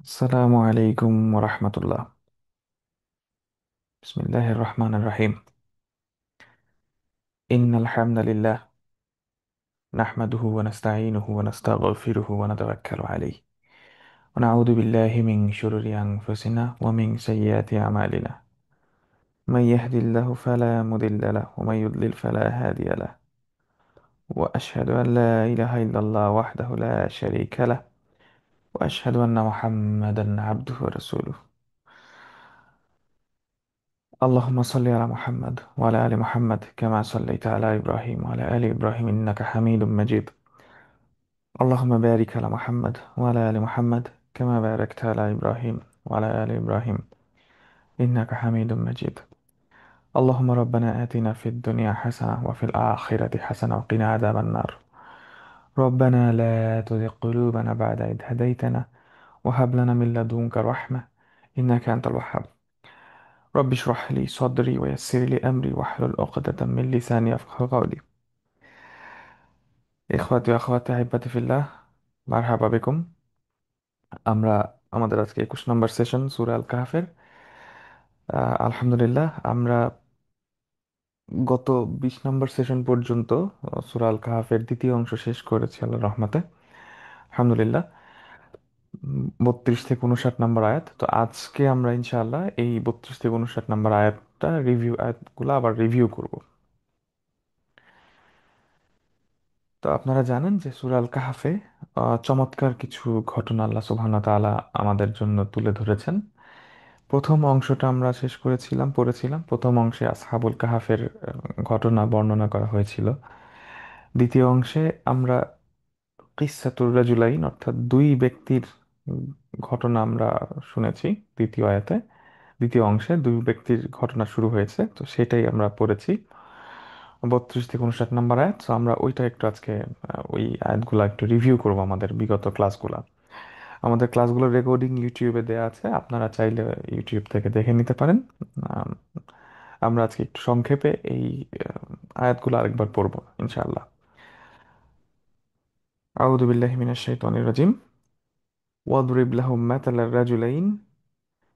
السلام عليكم ورحمة الله. بسم الله الرحمن الرحيم. إن الحمد لله نحمده ونستعينه ونستغفره ونتوكل عليه ونعوذ بالله من شرور أنفسنا ومن سيئات أعمالنا. من يهد الله فلا مضل له ومن يضلل فلا هادي له، وأشهد أن لا إله إلا الله وحده لا شريك له، وأشهد أن محمدا عبده ورسوله. اللهم صل على محمد وعلى آل محمد كما صليت على إبراهيم وعلى آل إبراهيم إنك حميد مجيد. اللهم بارك على محمد وعلى آل محمد كما باركت على إبراهيم وعلى آل إبراهيم إنك حميد مجيد. اللهم ربنا آتنا في الدنيا حسنة وفي الآخرة حسنة وقنا عذاب النار. ربنا لا تزغ قلوبنا بعد إذ هديتنا وهب لنا من لدنك رحمة إنك أنت الوهاب. رب اشرح لي صدري ويسر لي أمري واحلل عقدة من لساني يفقهوا قولي. إخواتي وأخواتي أحبتي في الله، مرحبا بكم. আমরা আমাদের আজকে 21 নম্বর সেশন সূরা আল কাহাফের। আলহামদুলিল্লাহ, আমরা গত 20 নম্বর সেশন পর্যন্ত সূরা আল কাহাফের দ্বিতীয় অংশ শেষ করেছি আল্লাহর রহমতে। আলহামদুলিল্লাহ। 32 থেকে 59 নম্বর আয়াত। তো আজকে আমরা ইনশাআল্লাহ এই 32 থেকে 59 নম্বর আয়াতটা আয়াতগুলো আবার রিভিউ করব। তো আপনারা জানেন যে সূরা আল কাহাফে চমৎকার কিছু ঘটনা আল্লাহ সুবহানাহু ওয়া তাআলা আমাদের জন্য তুলে ধরেছেন। প্রথম অংশটা আমরা শেষ পড়েছিলাম। প্রথম অংশে আসহাবুল কাহাফের ঘটনা বর্ণনা করা হয়েছিল। দ্বিতীয় অংশে আমরা কিসসাতুর রাজুলাইন অর্থাৎ দুই ব্যক্তির উম, ঘটনা আমরা শুনেছি। দ্বিতীয় আয়াতে, দ্বিতীয় অংশে দুই ব্যক্তির ঘটনা শুরু হয়েছে, তো সেটাই আমরা পড়েছি। 32 থেকে 59 নম্বর আয়াত। তো আমরা ওইটা একটু আজকে ওই আয়াতগুলো একটু রিভিউ করব, আমাদের বিগত ক্লাসগুলা। আমাদের ক্লাসগুলোর রেকর্ডিং ইউটিউবে দেয়া আছে, আপনারা চাইলে ইউটিউব থেকে দেখে নিতে পারেন। আম, আমরা আজকে একটু সংক্ষেপে এই আয়াতগুলো আরেকবার পড়বো ইনশাআল্লাহ। আউযু বিল্লাহি মিনাশ শাইতানির রাজিম। ওয়াদরিব লাহুম মাতালার রাজুলাইন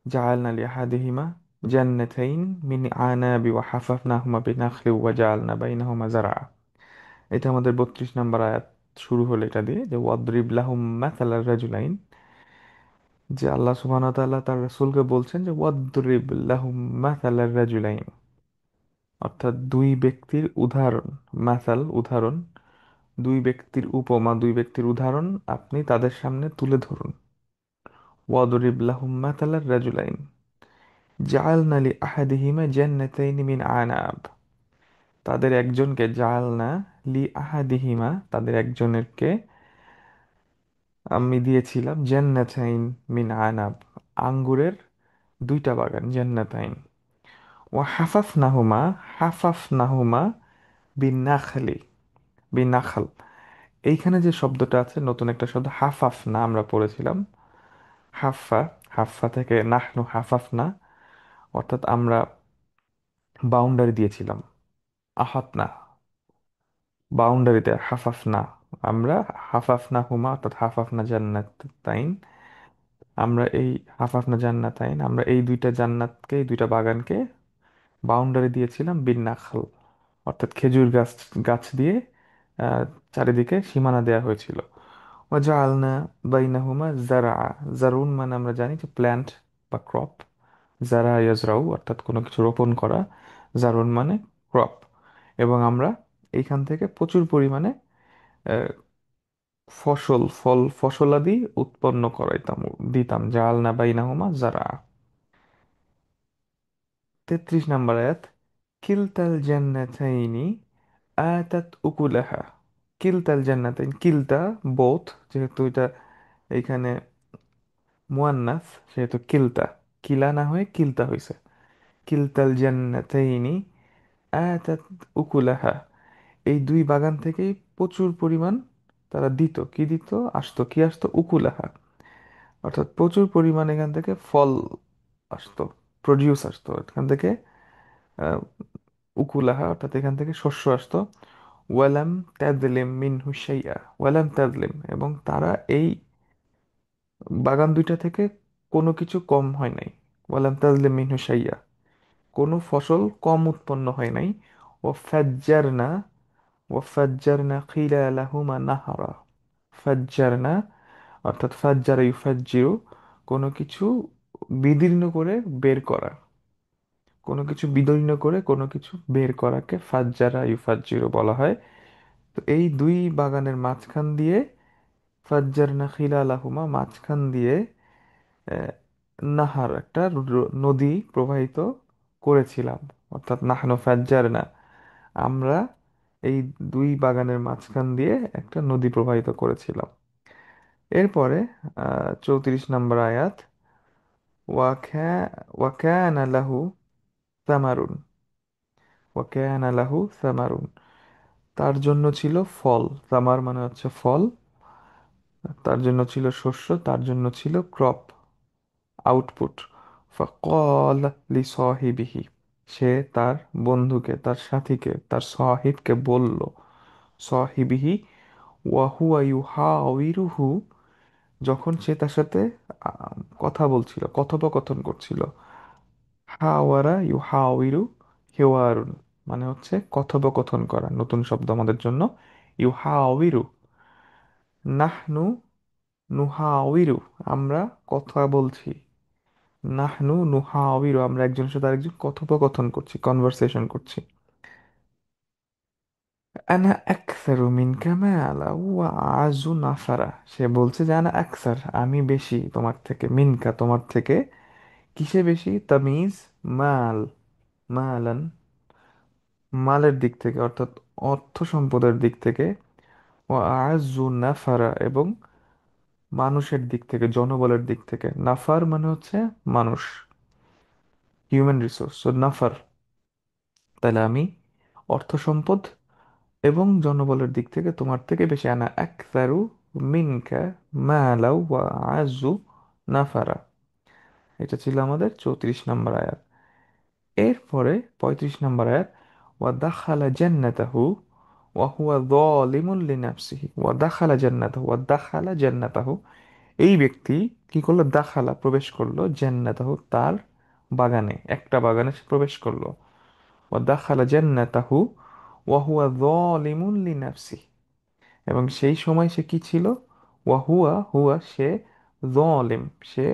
জাআলনা লিআহাদিহিমা জান্নাতাইন মিন আনাবি ওয়া হাফাফনাহুমা বিনাখলি ওয়া জাআলনা বাইনাহুমা যারআ। এটা আমাদের 32 নম্বর আয়াত। শুরু হলো এটা দিয়ে যে ওয়াদরিব লাহুম মাতালার রাজুলাইন, যে আল্লাহ সুবহানাহু ওয়া তাআলা তার রাসূলকে বলছেন যে ওয়াদরিব লাহুম মাতালার রাজুলাইন, অর্থাৎ দুই ব্যক্তির উদাহরণ। মাসাল উদাহরণ, দুই ব্যক্তির উপমা, দুই ব্যক্তির উদাহরণ আপনি তাদের সামনে তুলে ধরুন। ওয়াদরিব লাহুম মাতালার রাজুলাইন জাআলনা লি আহাদিহিমা জান্নাতাইনি মিন আনাব। তাদের একজনকে জাআলনা লি আহাদিহিমা, তাদের একজনেরকে আমি দিয়েছিলাম জান্নাতাইন মিন আনাব, আঙ্গুরের দুইটা বাগান, জান্নাতাইন। ওয়া হাফাফনাহুমা, হাফাফনাহুমা বিনাখলি, বিনাখল। এইখানে যে শব্দটা আছে, নতুন একটা শব্দ হাফাফনা আমরা পড়েছিলাম। হাফা, হাফা থেকে নাহনু হাফাফনা, অর্থাৎ আমরা বাউন্ডারি দিয়েছিলাম। আহাতনা, বাউন্ডারিতে হাফাফনা, আমরা হাফাফনা হুমা অর্থাৎ হাফাফনা জান্নাত তাইন, আমরা এই হাফাফনা জান্নাতাইন, আমরা এই দুইটা জান্নাতকে, এই দুইটা বাগানকে বাউন্ডারি দিয়েছিলাম বিন নাখল, অর্থাৎ খেজুর গাছ, গাছ দিয়ে আহ, চারিদিকে সীমানা দেওয়া হয়েছিল। ওয়াজআলনা বাইনাহুমা জারআ, জারুন মানে আমরা জানি যে প্ল্যান্ট বা ক্রপ। যারা ইয়াজরাউ অর্থাৎ কোনো কিছু রোপণ করা, জারুন মানে ক্রপ। এবং আমরা এইখান থেকে প্রচুর পরিমাণে আহ, ফসলাদি উৎপন্ন করাইতাম, দিতাম। জাআলনা বাইনাহুমা জারআ। 33 নম্বর আয়াত। কিলতাল জান্নাতাইনি আতাত উকুলাহা। কিলতাল জান্নাতাইন, কিলতা বোথ, যেহেতু এটা এইখানে মুয়ান্নাস, সেহেতু কিলতা, কিলা না হয়ে কিলতা হয়েছে। কিলতাল জান্নাতাইনি আতাত উকুলাহা, এই দুই বাগান থেকেই প্রচুর পরিমাণ তারা দিত। কি দিত? আসতো, কি আসতো? উকুলাহা, অর্থাৎ প্রচুর পরিমাণ এখান থেকে ফল আসতো, প্রডিউস আসতো এখান থেকে। আহ, উকুলাহা অর্থাৎ এখান থেকে শস্য আসতো। ওয়ালাম তাজলিম মিনহু শাইআ, ওয়ালাম তাজলিম, এবং তারা এই বাগান দুইটা থেকে কোনো কিছু কম হয় নাই। ওয়ালাম তাজলিম মিনহু শাইয়া, কোনো ফসল কম উৎপন্ন হয় নাই। ও ফাজ্জারনা, ও ফাজ্জারনা খিলালাহুমা নাহারা। ফাজ্জারনা অর্থাৎ ফাজ্জারা ইউফাজ্জিরু, কোনো কিছু বিদীর্ণ করে বের করা, কোনো কিছু বিদীর্ণ করে কোনো কিছু বের করাকে ফাজ্জারা ইউফাজ্জিরু বলা হয়। তো এই দুই বাগানের মাঝখান দিয়ে, ফাজ্জারনা খিলালাহুমা মাঝখান দিয়ে আহ, নাহার একটা নদী প্রবাহিত করেছিলাম। অর্থাৎ নাহনু ফাজ্জারনা, আমরা এই দুই বাগানের মাঝখান দিয়ে একটা নদী প্রবাহিত করেছিলাম। এরপরে 34 নম্বর আয়াত, ওয়াকা ওয়াকানা লাহু সামারুন, ওয়াকানা লাহু সামারুন, তার জন্য ছিল ফল। সামার মানে হচ্ছে ফল। তার জন্য ছিল শস্য, তার জন্য ছিল ক্রপ, আউটপুট। ফাকাল লিসাহিবিহি, সে তার বন্ধুকে, তার সাথীকে, তার সাহিবকে বলল। সাহিবিহি ওয়াহুয়া ইউহাওয়িরুহু, যখন সে তার সাথে কথা বলছিল, কথোপকথন করছিল। হাওয়ারা ইউহাওয়িরু, হেওয়ারুন মানে হচ্ছে কথোপকথন করা, নতুন শব্দ আমাদের জন্য। ইউহাওয়িরু, নাহনু নুহাওয়িরু, আমরা কথা বলছি। নাহনু নুহাওয়িরু, আমরা একজনের সাথে আরেকজন কথোপকথন করছি, কনভারসেশন করছি। আনা আকসারু মিনকা মালা ওয়া আযু নাফারা, সে বলছে যে আনা আকসার, আমি বেশি তোমার থেকে, মিনকা তোমার থেকে, কিসে বেশি? তামিজ, মাল, মালান, মালের দিক থেকে অর্থাৎ অর্থ সম্পদের দিক থেকে। ও আযু নাফারা, এবং মানুষের দিক থেকে, জনবলের দিক থেকে। নাফার মানে হচ্ছে মানুষ, হিউম্যান রিসোর্স। তো নাফার, তাহলে আমি অর্থ সম্পদ এবং জনবলের দিক থেকে তোমার থেকে বেশি। আনা আকসারু মিনকা মালাউ ওয়া আযু নাফারা। এটা ছিল আমাদের 34 নম্বর আয়াত। এরপরে 35 নম্বর আয়াত, ওয়া দাখালা জান্নাতাহু ওয়া হুয়া যালিমুন লিনাফসিহি, ওয়া দাখালা জান্নাতাহু, ওয়া দাখালা জান্নাতাহু, এই ব্যক্তি কি করলো? দাখালা প্রবেশ করলো, জান্নাতাহু তার বাগানে, একটা বাগানে সে প্রবেশ করলো। ওয়া দাখালা জান্নাতাহু ওয়া হুয়া যালিমুন লিনাফসিহি, এবং সেই সময় সে কি ছিল? ওয়া হুয়া, হুয়া সে, যালিম সে,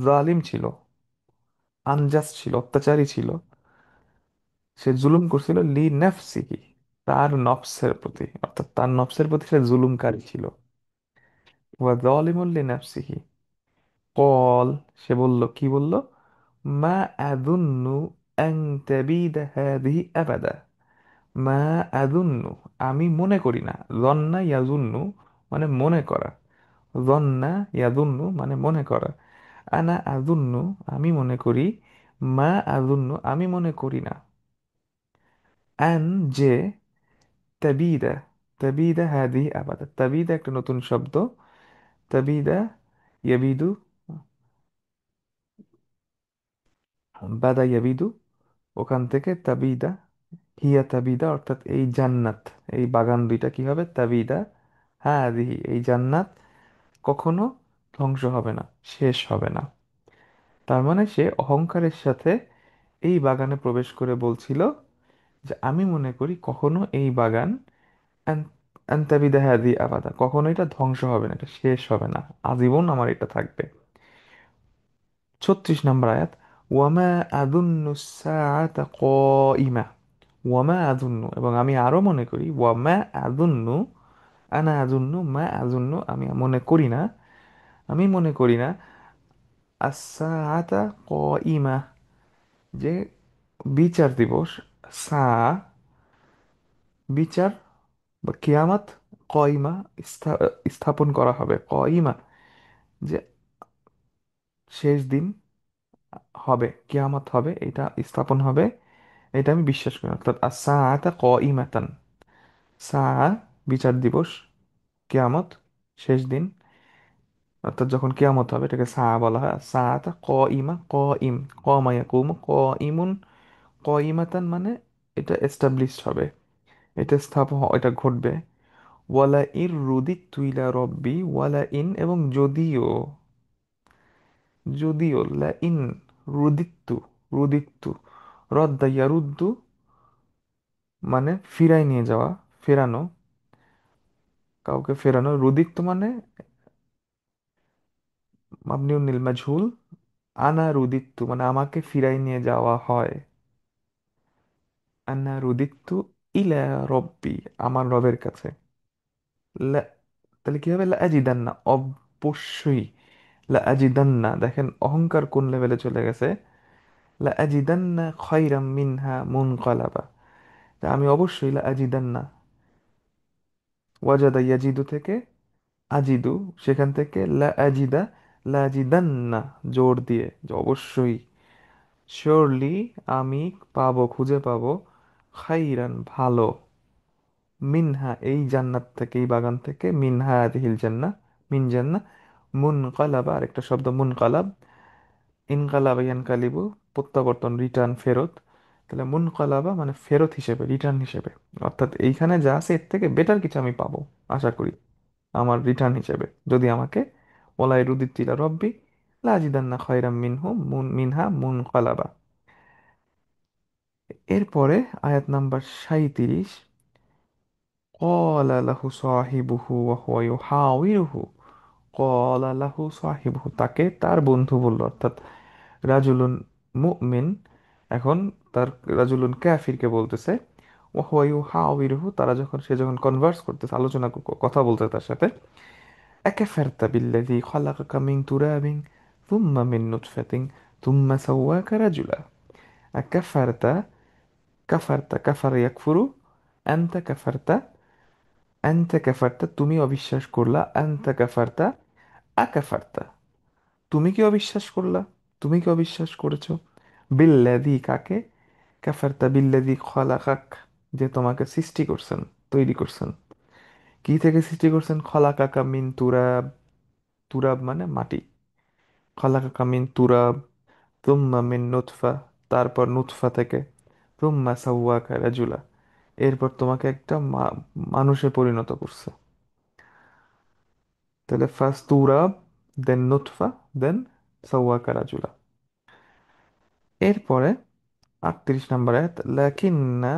জালিম ছিল, আনজাস্ট ছিল, অত্যাচারী ছিল। সে জুলুম করছিল লি নাফসিহি, তার নফসের প্রতি, অর্থাৎ তার নফসের প্রতি সে জুলুমকারী ছিল। ওয়া যালিমুন লি নাফসিহি কল, সে বলল, কি বলল? মা আযুন্নু আন তাবিদা হাযিহি আবাদা। মা আযুন্নু, আমি মনে করি না। যন্না ইয়াজুন্নু মানে মনে করা, যন্না ইয়াজুন্নু মানে মনে করা। আনা আযুন্নু, আমি মনে করি। মা আযুন্নু, আমি মনে করি না। আন, যে, তাবিদা, তাবিদা হাদিহি আবাদা, তাবিদা একটা নতুন শব্দ। তাবিদা, ইয়াবিদু, বাদা ইয়াবিদু, ওখান থেকে তাবিদা, হিয়া তাবিদা অর্থাৎ এই জান্নাত, এই বাগান দুইটা কি হবে? তাবিদা হাদিহি, এই জান্নাত কখনো ধ্বংস হবে না, শেষ হবে না। তার মানে সে অহংকারের সাথে এই বাগানে প্রবেশ করে বলছিল যে আমি মনে করি কখনো এই বাগান আন্তাবিদা হাদি আবাদা, কখনো এটা ধ্বংস হবে না, এটা শেষ হবে না, আজীবন আমার এটা থাকবে। 36 নম্বর আয়াত, ওয়ামা আদুন্নু সাআতা কাইমা, ওয়ামা আদুন্নু, এবং আমি আরো মনে করি। ওয়ামা আদুন্নু, আনা আদুন্নু, মা আদুন্নু আমি মনে করি না, আমি মনে করি না। আস-সাআতা কাইমা, যে বিচার দিবস, সা বিচার বা কিয়ামত, কয়মা স্থাপন করা হবে, কয়মা যে শেষ দিন হবে, কিয়ামত হবে, এটা স্থাপন হবে, এটা আমি বিশ্বাস করি। অর্থাৎ আস-সাআতা কাইমাতান, সা বিচার দিবস, কিয়ামত শেষ দিন, অর্থাৎ যখন কিয়ামত হবে এটাকে সা বলা হয়। সাআতা কাইমা, কাইম, কামা ইয়াকুমু, কাইমুন, কাইমাতান মানে এটা এস্টাবলিশড হবে, এটা স্থাপন, এটা ঘটবে। ওয়ালা ইর রুদিত্তু ইলা রব্বি, ওয়ালা ইন এবং যদিও, যদিও লা ইন রুদিত্তু, রুদিত্তু রদ্দা ইয়ারুদ্দু মানে ফিরাই নিয়ে যাওয়া, ফেরানো, কাউকে ফেরানো। রুদিত্তু মানে মাবনিউন লিল মাজহুল, আনা রুদিত্তু মানে আমাকে ফিরাই নিয়ে যাওয়া হয়। আনা রুদিত্তু ইলা রব্বি, আমার রবের কাছে। লা, তাহলে কি হবে? লা আজিদান্না, অবশ্যই। লা আজিদান্না, দেখেন অহংকার কোন লেভেলে চলে গেছে। লা আজিদান্না খায়রাম মিনহা মুনকালাবা, তা আমি অবশ্যই লা আজিদান্না, ওয়াজাদা ইয়াজিদু থেকে আজিদু, সেখান থেকে লা আজিদা, লা আজিদান্না জোর দিয়ে যে অবশ্যই, শিওরলি আমি পাবো, খুঁজে পাবো, খাইরান ভালো, মিনহা এই জান্নাত থেকে, এই বাগান থেকে, মিনহা আদিহিল জান্নাহ, মিন জান্নাহ, মুনকালাবা আরেকটা শব্দ মুনকালাব, ইনকালাবা ইয়ানকালিবু প্রত্যাবর্তন, রিটার্ন, ফেরত। তাহলে মুনকালাবা মানে ফেরত হিসেবে, রিটার্ন হিসেবে। অর্থাৎ এইখানে যা আছে এর থেকে বেটার কিছু আমি পাবো, আশা করি, আমার রিটার্ন হিসেবে, যদি আমাকে ওলাই রুদিত্তিলা রব্বি লাজিদান্না খয়রাম মিনহু মিনহা মুনকালাবা। এরপরে আয়াত নাম্বার 37, ক্বালা লাহু সাহিবুহু ওয়া হুয়া ইউহাওয়িরুহু, ক্বালা লাহু সাহিবুহু তাকে তার বন্ধু বলল, অর্থাৎ রাজুলুন মুমিন এখন তার রাজুলুন কাফিরকে বলতেছে, ওয়া হুয়া ইউহাওয়িরুহু তারা যখন, সে যখন কনভার্স করতেছে, আলোচনা কথা বলতে তার সাথে, আকাফারতা বিল্লাযী খালাকাকা মিন তুরাবিন থুম্মা মিন নুতফাতিন থুম্মা সাওয়াকা রাজুলা। আকাফারতা, কাফারতা কাফারা ইয়াকফুরু, আনতা কাফারতা, আনতা কাফারতা তুমি অবিশ্বাস করলা, আনতা কাফারতা, আকাফারতা তুমি কি অবিশ্বাস করলা, তুমি কি অবিশ্বাস করেছো, বিল্লাযী কাকে, কাফারতা বিল্লাযী খলাকাক যে তোমাকে সৃষ্টি করছেন, তৈরি করছেন। কি থেকে সৃষ্টি করছেন? খলাকাকা মিন তুরাব, তুরাব মানে মাটি, খলাকাকা মিন তুরাব, তুম্মা মিন নুতফা তারপর নুতফা থেকে, তুম্মা সাওয়াকা রাজুলা এরপর তোমাকে একটা মানুষে পরিণত করছে। তাহলে ফার্স্ট তুরাব, দেন নুতফা, দেন সাওয়াকা রাজুলা। এরপরে 38 নম্বর আয়াত, লাকিন্না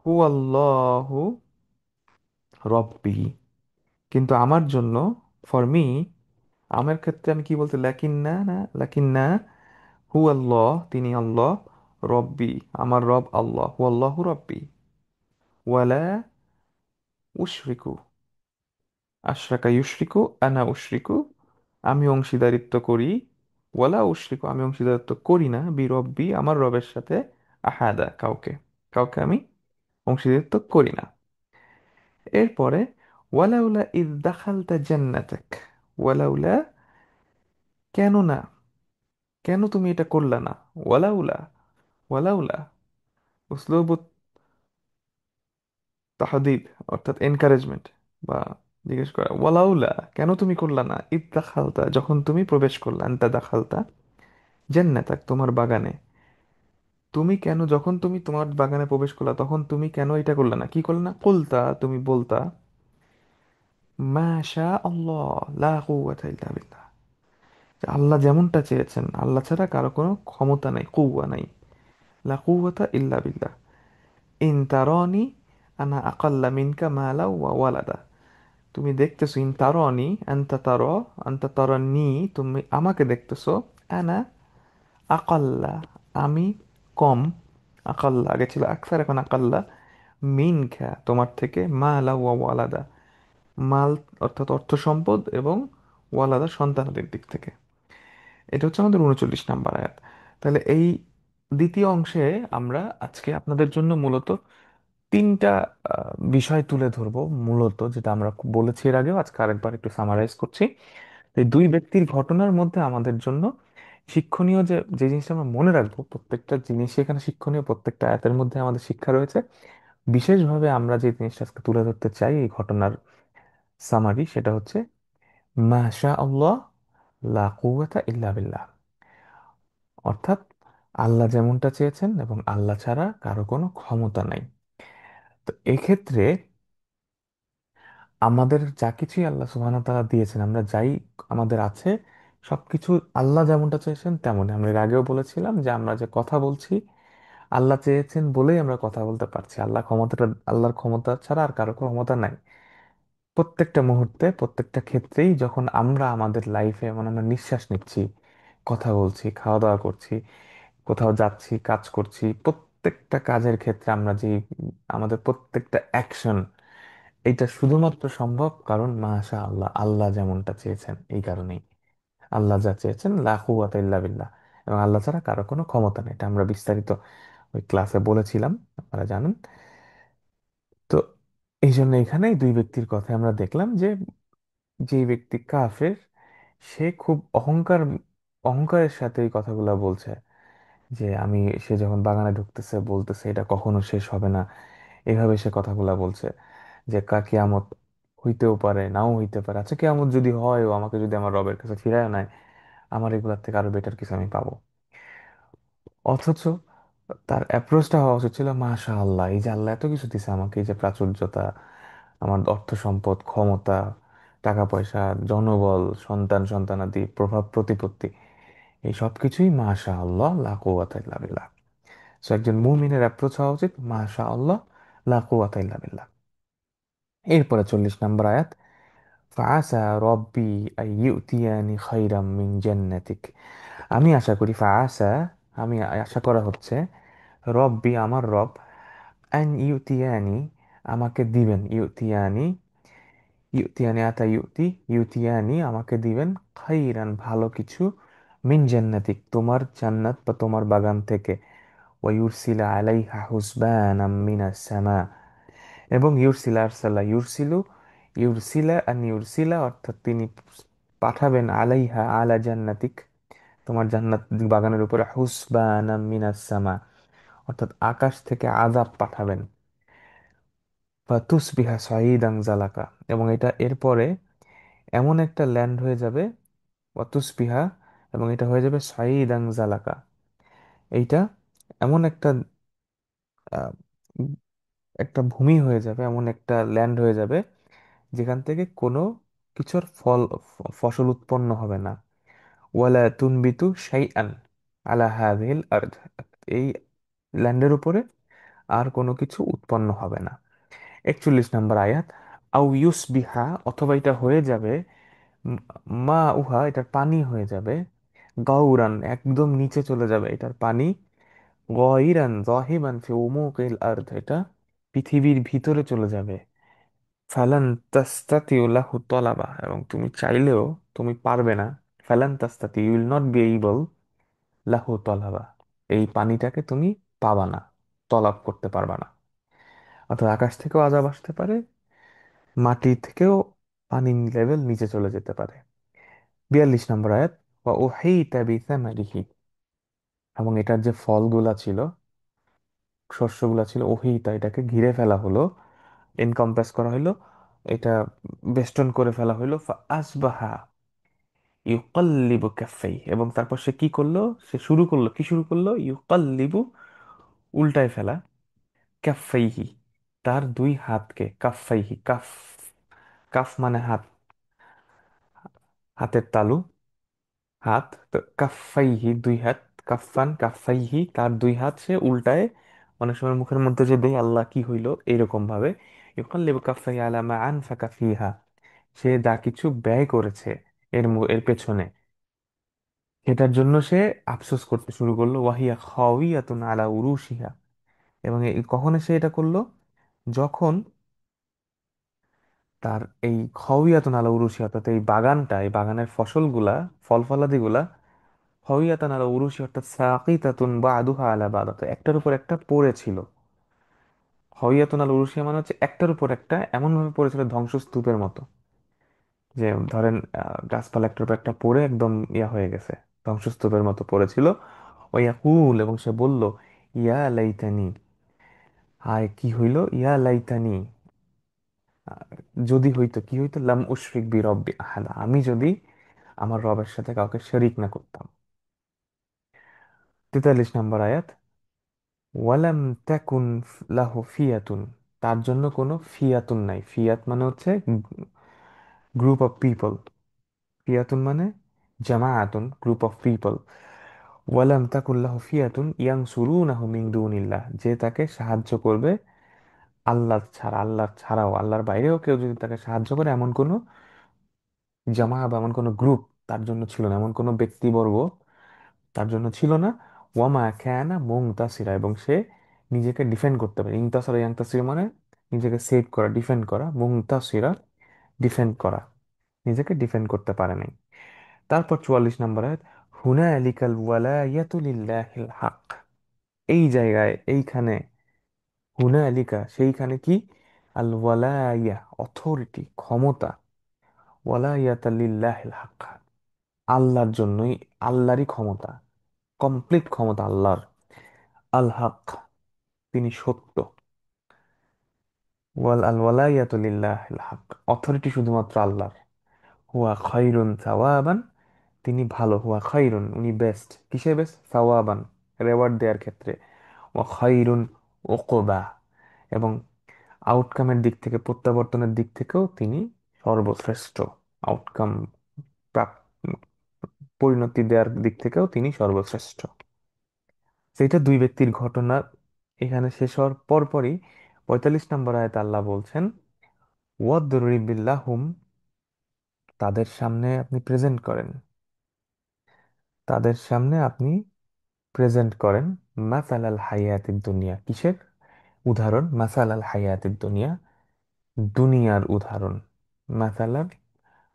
হুয়াল্লাহু রব্বি, কিন্তু আমার জন্য, ফর মি, আমার ক্ষেত্রে আমি কি বলতে, লাকিন্না না, লাকিন্না হুয়াল্লাহ তিনি আল্লাহ, রব্বি আমার রব আল্লাহ, হুয়াল্লাহু রব্বি, ওয়ালা উশরিকু, আশরাকা ইউশরিকু, আনা উশরিকু আমি অংশীদারিত্ব করি, ওয়ালা উশরিকু আমি অংশীদারিত্ব করি না, বি রব্বি আমার রবের সাথে, আহাদা কাউকে, কাউকে আমি অংশীদারিত্ব করি না। এরপরে ওয়ালাউলা ইদ দাখালতা জান্নাতাক, ওয়ালাউলা কেন না, কেন তুমি এটা করলা না, ওয়ালাউলা, ওয়ালাউলা উসলুব তাহদিদ, অর্থাৎ এনকারেজমেন্ট বা জিজ্ঞেস করা, ওয়ালাউলা কেন তুমি করলা না, ইদ দাখালতা যখন তুমি প্রবেশ করলা, আনতা দাখালতা জান্নাতাক তোমার বাগানে, তুমি কেন যখন তুমি তোমার বাগানে প্রবেশ করলা তখন তুমি কেন এটা করলে না, কি করলে না, কুলতা তুমি বলতা, মাশা আল্লাহ লা কুওয়াতা ইল্লা বিল্লাহ, যে আল্লাহ যেমনটা চেয়েছেন, আল্লাহ ছাড়া কারো কোনো ক্ষমতা নাই, কুওয়া নাই, লা কুওয়াতা ইল্লা বিল্লাহ, ইন তারানি আনা আকাল্লা মিনকা মালা ওয়া ওয়ালাদা, তুমি দেখতেছো, ইন তারানি আনতা তারা, আনতা তারানি তুমি আমাকে দেখতেছো, আনা আকাল্লা আমি কম, আকাল্লা আগে ছিল আকসার, এখন আকাল্লা, মিনকা তোমার থেকে, মালা ওয়া ওয়ালাদা মাল অর্থাৎ অর্থ সম্পদ এবং ওয়ালাদা সন্তানাদের দিক থেকে। এটা হচ্ছে আমাদের 39 নম্বর আয়াত। তাহলে এই দ্বিতীয় অংশে আমরা আজকে আপনাদের জন্য মূলত তিনটা বিষয় তুলে ধরবো, মূলত যেটা আমরা বলেছি এর আগেও, আজকে আরেকবার একটু সামারাইজ করছি। এই দুই ব্যক্তির ঘটনার মধ্যে আমাদের জন্য শিক্ষণীয় যে যে জিনিসটা আমরা মনে রাখবো, প্রত্যেকটা জিনিসই এখানে শিক্ষণীয়, প্রত্যেকটা আয়াতের মধ্যে আমাদের শিক্ষা রয়েছে। বিশেষভাবে আমরা যে জিনিসটা আজকে তুলে ধরতে চাই এই ঘটনার সামারি, সেটা হচ্ছে মাশা আল্লাহ লা কুওয়াতা ইল্লা বিল্লাহ, অর্থাৎ আল্লাহ যেমনটা চেয়েছেন এবং আল্লাহ ছাড়া কারো কোনো ক্ষমতা নাই। তো এক্ষেত্রে আমাদের যা কিছুই আল্লাহ সুবহানাহু ওয়া তাআলা দিয়েছেন, আমরা যাই আমাদের আছে, সবকিছু আল্লাহ যেমনটা চেয়েছেন তেমনই। আমরা এর আগেও বলেছিলাম যে আমরা যে কথা বলছি, আল্লাহ চেয়েছেন বলেই আমরা কথা বলতে পারছি। আল্লাহর ক্ষমতা ছাড়া আর কারো ক্ষমতা নাই। প্রত্যেকটা মুহূর্তে, প্রত্যেকটা ক্ষেত্রেই যখন আমরা আমাদের লাইফে, মানে আমরা নিঃশ্বাস নিচ্ছি, কথা বলছি, খাওয়া দাওয়া করছি, কোথাও যাচ্ছি, কাজ করছি, প্রত্যেকটা কাজের ক্ষেত্রে আমরা যে আমাদের প্রত্যেকটা অ্যাকশন, এটা শুধুমাত্র সম্ভব কারণ মাশা আল্লাহ, আল্লাহ যেমনটা চেয়েছেন এই কারণেই। আল্লাহ যা চেয়েছেন লা কুওয়াতা ইল্লা বিল্লাহ, এবং আল্লাহ ছাড়া কারো কোনো ক্ষমতা নেই। এটা আমরা বিস্তারিত ওই ক্লাসে বলেছিলাম, আপনারা জানেন। তো এই জন্য এখানে দুই ব্যক্তির কথা আমরা দেখলাম যে, যে ব্যক্তি কাফের, সে খুব অহংকারের সাথে এই কথাগুলা বলছে, যে আমি, সে যখন বাগানে ঢুকতেছে বলতেছে এটা কখনো শেষ হবে না, এভাবে সে কথাগুলা বলছে, যে কিয়ামত হইতেও পারে, নাও হইতে পারে। আচ্ছা, কিয়ামত যদি হয়, ও আমাকে যদি আমার রবের কাছে ফিরায় নেয়, আমার এগুলার থেকে আরো বেটার কিছু আমি পাবো। অথচ তার অ্যাপ্রোচটা হওয়া উচিত ছিল, মাশা আল্লাহ, এই যে আল্লাহ এত কিছু দিছে আমাকে, এই যে প্রাচুর্যতা, আমার অর্থ সম্পদ, ক্ষমতা, টাকা পয়সা, জনবল, সন্তানাদি, প্রভাব প্রতিপত্তি, এই সব কিছুই মাশা আল্লাহ লা কুওয়াতা ইল্লা বিল্লাহ। সো একজন মুমিনের অ্যাপ্রোচ হওয়া উচিত মাশা আল্লাহ লা কুওয়াতা ইল্লা বিল্লাহ। এরপরে 40 নম্বর আয়াত, ফাআসা রব্বি আইয়ুতিয়ানি খাইরাম মিন জান্নাতিক। আমি আশা করি, ফাআসা, আমি আশা করা হচ্ছে, রব্বি, আমার রব, আন ইউতিয়ানি, আমাকে দিবেন, ইউতিয়ানি, ইউতিয়ানি আতা ইউতি, ইউতিয়ানি আমাকে দিবেন, খাইরান ভালো কিছু, মিন জান্নাতিক তোমার জান্নাত বা তোমার বাগান থেকে, ওয়া ইউরসিলা আলাইহা হুসবানাম মিনাস সামা, এবং ইউরসিলা, আরসালা ইউরসিলু, ইউরসিলা আন ইউরসিলা অর্থাৎ তিনি পাঠাবেন, আলাইহা আলা জান্নাতিক তোমার জান্নাত বাগানের উপরে, হুসবানাম মিনাস সামা অর্থাৎ আকাশ থেকে আযাব পাঠাবেন, বা তুসবিহা সাঈদান জালাকা, এবং এটা এরপরে এমন একটা ল্যান্ড হয়ে যাবে, বা তুসবিহা, এবং এটা হয়ে যাবে সাঈদান জালাকা, এইটা এমন একটা আহ, একটা ভূমি হয়ে যাবে, এমন একটা ল্যান্ড হয়ে যাবে যেখান থেকে কোনো কিছুর ফসল উৎপন্ন হবে না। ওয়ালা তুনবিতু শাইআন আলা হাযিহিল আরদ, এই ল্যান্ডের উপরে আর কোনো কিছু উৎপন্ন হবে না। 41 নম্বর আয়াত, আউ ইউসবিহা, অথবা এটা হয়ে যাবে, উম, মা উহা, এটার পানি হয়ে যাবে, গাউরান, একদম নিচে চলে যাবে এটার পানি, গায়রান যাহিবান ফি উমুকিল আরদ, এটা পৃথিবীর ভিতরে চলে যাবে, ফালান তাস্তাতিউ লাহু তলাবা, এবং তুমি চাইলেও তুমি পারবে না, ফালান তাস্তাতি, you will not be able, লাহু তলাবা, এই পানিটাকে তুমি পাবা না, তলাব করতে পারবা না। অর্থাৎ আকাশ থেকেও আযাব আসতে পারে, মাটি থেকেও পানির লেভেল নিচে চলে যেতে পারে। 42 নম্বর আয়াত, ওয়া উহিতা বিসামারিহি, এবং এটার যে ফলগুলা ছিল, শস্যগুলা ছিল, উহিতা, এটাকে ঘিরে ফেলা হলো, এনকম্পাস করা হলো, এটা বেষ্টন করে ফেলা হলো, আসবাহা ইউকাল্লিবু কাফাই, এবং তারপর সে কি করলো, সে শুরু করলো, কি শুরু করলো, ইউকাল্লিবু, উল্টায় ফেলা, কাফাইহি, তার দুই হাতকে, কাফাইহি, কাফ, কাফ মানে হাত, হাতের তালু, হাত, তো কাফাইহি দুই হাত, কাফান কাফাইহি তার দুই হাত, সে উল্টায়, অনেক সময় মুখের মধ্যে যে দেয় আল্লাহ কি হইলো এইরকম ভাবে, ইউকাল্লিবু কাফাইহি আলা মা আনফাকা ফিহা, সে যা কিছু ব্যয় করেছে এর পেছনে, সেটার জন্য সে আফসোস করতে শুরু করলো, ওয়াহিয়া খাওয়িয়াতুন আলা উরুশিহা, এবং কখন সে এটা করলো, যখন তার এই খাওয়িয়াতুন আলা উরুশিহা, অর্থাৎ এই বাগানটা, এই বাগানের ফসলগুলা, ফল ফলাদিগুলা, খাওয়িয়াতুন আলা উরুশি অর্থাৎ সাকিতাতুন বাদুহা আলা বাদ, অর্থাৎ একটার উপর একটা পড়েছিল। খাওয়িয়াতুন আলা উরুশিয়া মানে হচ্ছে একটার উপর একটা এমন ভাবে পড়েছিল, ধ্বংসস্তূপের মতো, যে ধরেন গাছপালা একটার উপর একটা পড়ে একদম ইয়া হয়ে গেছে, ধ্বংসস্তূপের মতো পড়েছিল। ওয়াকুল, এবং সে বলল, ইয়া লাইতানি, হায় কি হইল, ইয়া লাইতানি, আহ, যদি হইতো, কি হইতো, লাম উশরিক বি রব্বি আহাদা, আমি যদি আমার রবের সাথে কাউকে শরীক না করতাম। 43 নম্বর আয়াত, ওয়ালাম তাকুন লাহু ফিয়াতুন, তার জন্য কোনো ফিয়াতুন নাই। ফিয়াত মানে হচ্ছে গ্রুপ অফ পিপল, ফিয়াতুন মানে জামাআতুন, গ্রুপ অফ পিপল। ওয়ালাম তাকুল্লাহু ফিয়াতুন ইয়ানসুরুনাহু মিন দুনিল্লাহ, যে তাকে সাহায্য করবে আল্লাহ ছাড়া, আল্লাহর ছাড়াও, আল্লাহর বাইরেও কেউ যদি তাকে সাহায্য করে, এমন কোনো জামা বা এমন কোনো গ্রুপ তার জন্য ছিল না, এমন কোনো ব্যক্তিবর্গ তার জন্য ছিল না। ওয়ামা কানা মুনতাসিরা, এবং সে নিজেকে ডিফেন্ড করতে পারে। ইনতাসারা ইয়ান্তাসির মানে নিজেকে সেভ করা, ডিফেন্ড করা। মুনতাসিরা ডিফেন্ড করা, নিজেকে ডিফেন্ড করতে পারে নাই। তারপর 44 নম্বর আয়াত, হুনালিকাল ওয়ালায়াতু লিল্লাহিল হক। এই জায়গায়, এইখানে, হুনালিকা সেইখানে কি, আল ওয়ালায়া অথরিটি, ক্ষমতা, ওয়ালায়াতা লিল্লাহিল হক আল্লাহর জন্যই, আল্লাহরই ক্ষমতা, কমপ্লিট ক্ষমতা আল্লাহর। আল হক তিনি সত্য। আল ওয়ালায়াতু লিল্লাহিল হক অথরিটি শুধুমাত্র আল্লাহর। হুয়া খায়রুন সাওয়াবান, তিনি ভালো। হুয়া খায়রুন উনি বেস্ট, কিসে বেস্ট? সাওয়াবান রেওয়ার্ড দেওয়ার ক্ষেত্রে। ওয়া খায়রুন উকবা, এবং আউটকামের দিক থেকে, প্রত্যাবর্তনের দিক থেকেও তিনি সর্বশ্রেষ্ঠ। আউটকাম প্রাপ পরিণতি দেওয়ার দিক থেকেও তিনি সর্বশ্রেষ্ঠ। সেটা দুই ব্যক্তির ঘটনা এখানে শেষ হওয়ার পরপরই 45 নম্বর আয়াতে আল্লাহ বলছেন, ওয়াদরিবিল্লাহুম, তাদের সামনে আপনি প্রেজেন্ট করেন, তাদের সামনে আপনি প্রেজেন্ট করেন মাসালাল হায়াতিদ দুনিয়া, কিসের উদাহরণ? মাসালাল হায়াতিদ দুনিয়া, দুনিয়ার উদাহরণ। মাসালাল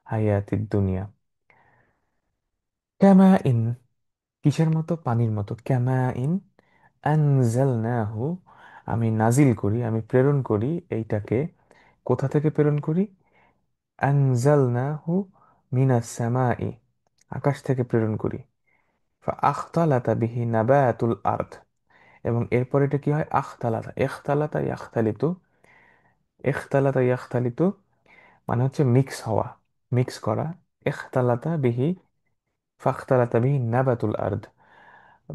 হায়াতিদ দুনিয়া, কামা ইন, কিসের মতো? পানির মতো। কামা ইন আনজালনাহু, আমি নাজিল করি, আমি প্রেরণ করি এইটাকে। কোথা থেকে প্রেরণ করি? আনজালনাহু মিনাস সামাই, আকাশ থেকে প্রেরণ করি। আখতালাতা বিহি নাবাতুল আরদ, এবং এরপর এটা কি হয়? আখতালাতা, ইখতালাতা ইয়াখতালিতু, ইখতালাতা ইয়াখতালিতু মানে হচ্ছে মিক্স হওয়া, মিক্স করা। ইখতালাতা বিহি, ফাখতালাতা বিহি নাবাতুল আরদ,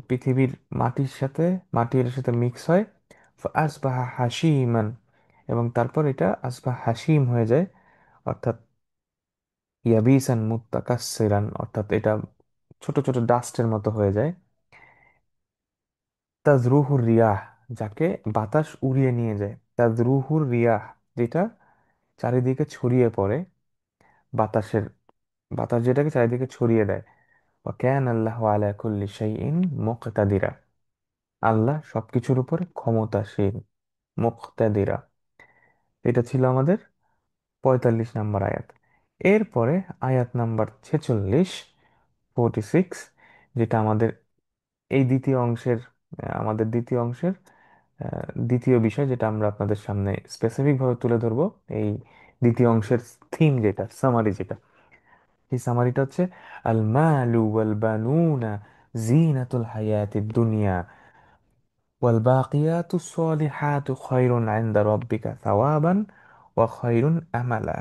পৃথিবীর মাটির সাথে, মাটির সাথে মিক্স হয়। আসবাহা হাসিমান, এবং তারপর এটা আসবাহ হাসিম হয়ে যায়, অর্থাৎ ইয়াবিসান মুত্তাকাসসিরান, অর্থাৎ এটা ছোট ছোট ডাস্টের মতো হয়ে যায়। তাজরুহুর রিয়াহ, যাকে বাতাস উড়িয়ে নিয়ে যায়। তাজরুহুর রিয়াহ, যেটা চারিদিকে ছড়িয়ে পড়ে, বাতাসের, বাতাস যেটাকে চারিদিকে ছড়িয়ে দেয়। ওয়া কানা আল্লাহু আলা কুল্লি শাইইন মুকতাদিরা, আল্লাহ সবকিছুর উপরে ক্ষমতাশীল। মুকতাদিরা, এটা ছিল আমাদের 45 নাম্বার আয়াত। এরপরে আয়াত নাম্বার 46, 46, যেটা আমাদের এই দ্বিতীয় অংশের, আমাদের দ্বিতীয় অংশের দ্বিতীয় বিষয়, যেটা আমরা আপনাদের সামনে স্পেসিফিক ভাবে তুলে ধরবো। এই দ্বিতীয় অংশের থিম যেটা, সামারি যেটা, এই সামারিটা হচ্ছে, আল মালু ওয়াল বানুনা জিনাতুল হায়াতিদ দুনিয়া ওয়াল বাকিয়াতুস সলিহাতু খায়রুন ইনদা রাব্বিকা সাওয়াবান ওয়া খায়রুন আমালা।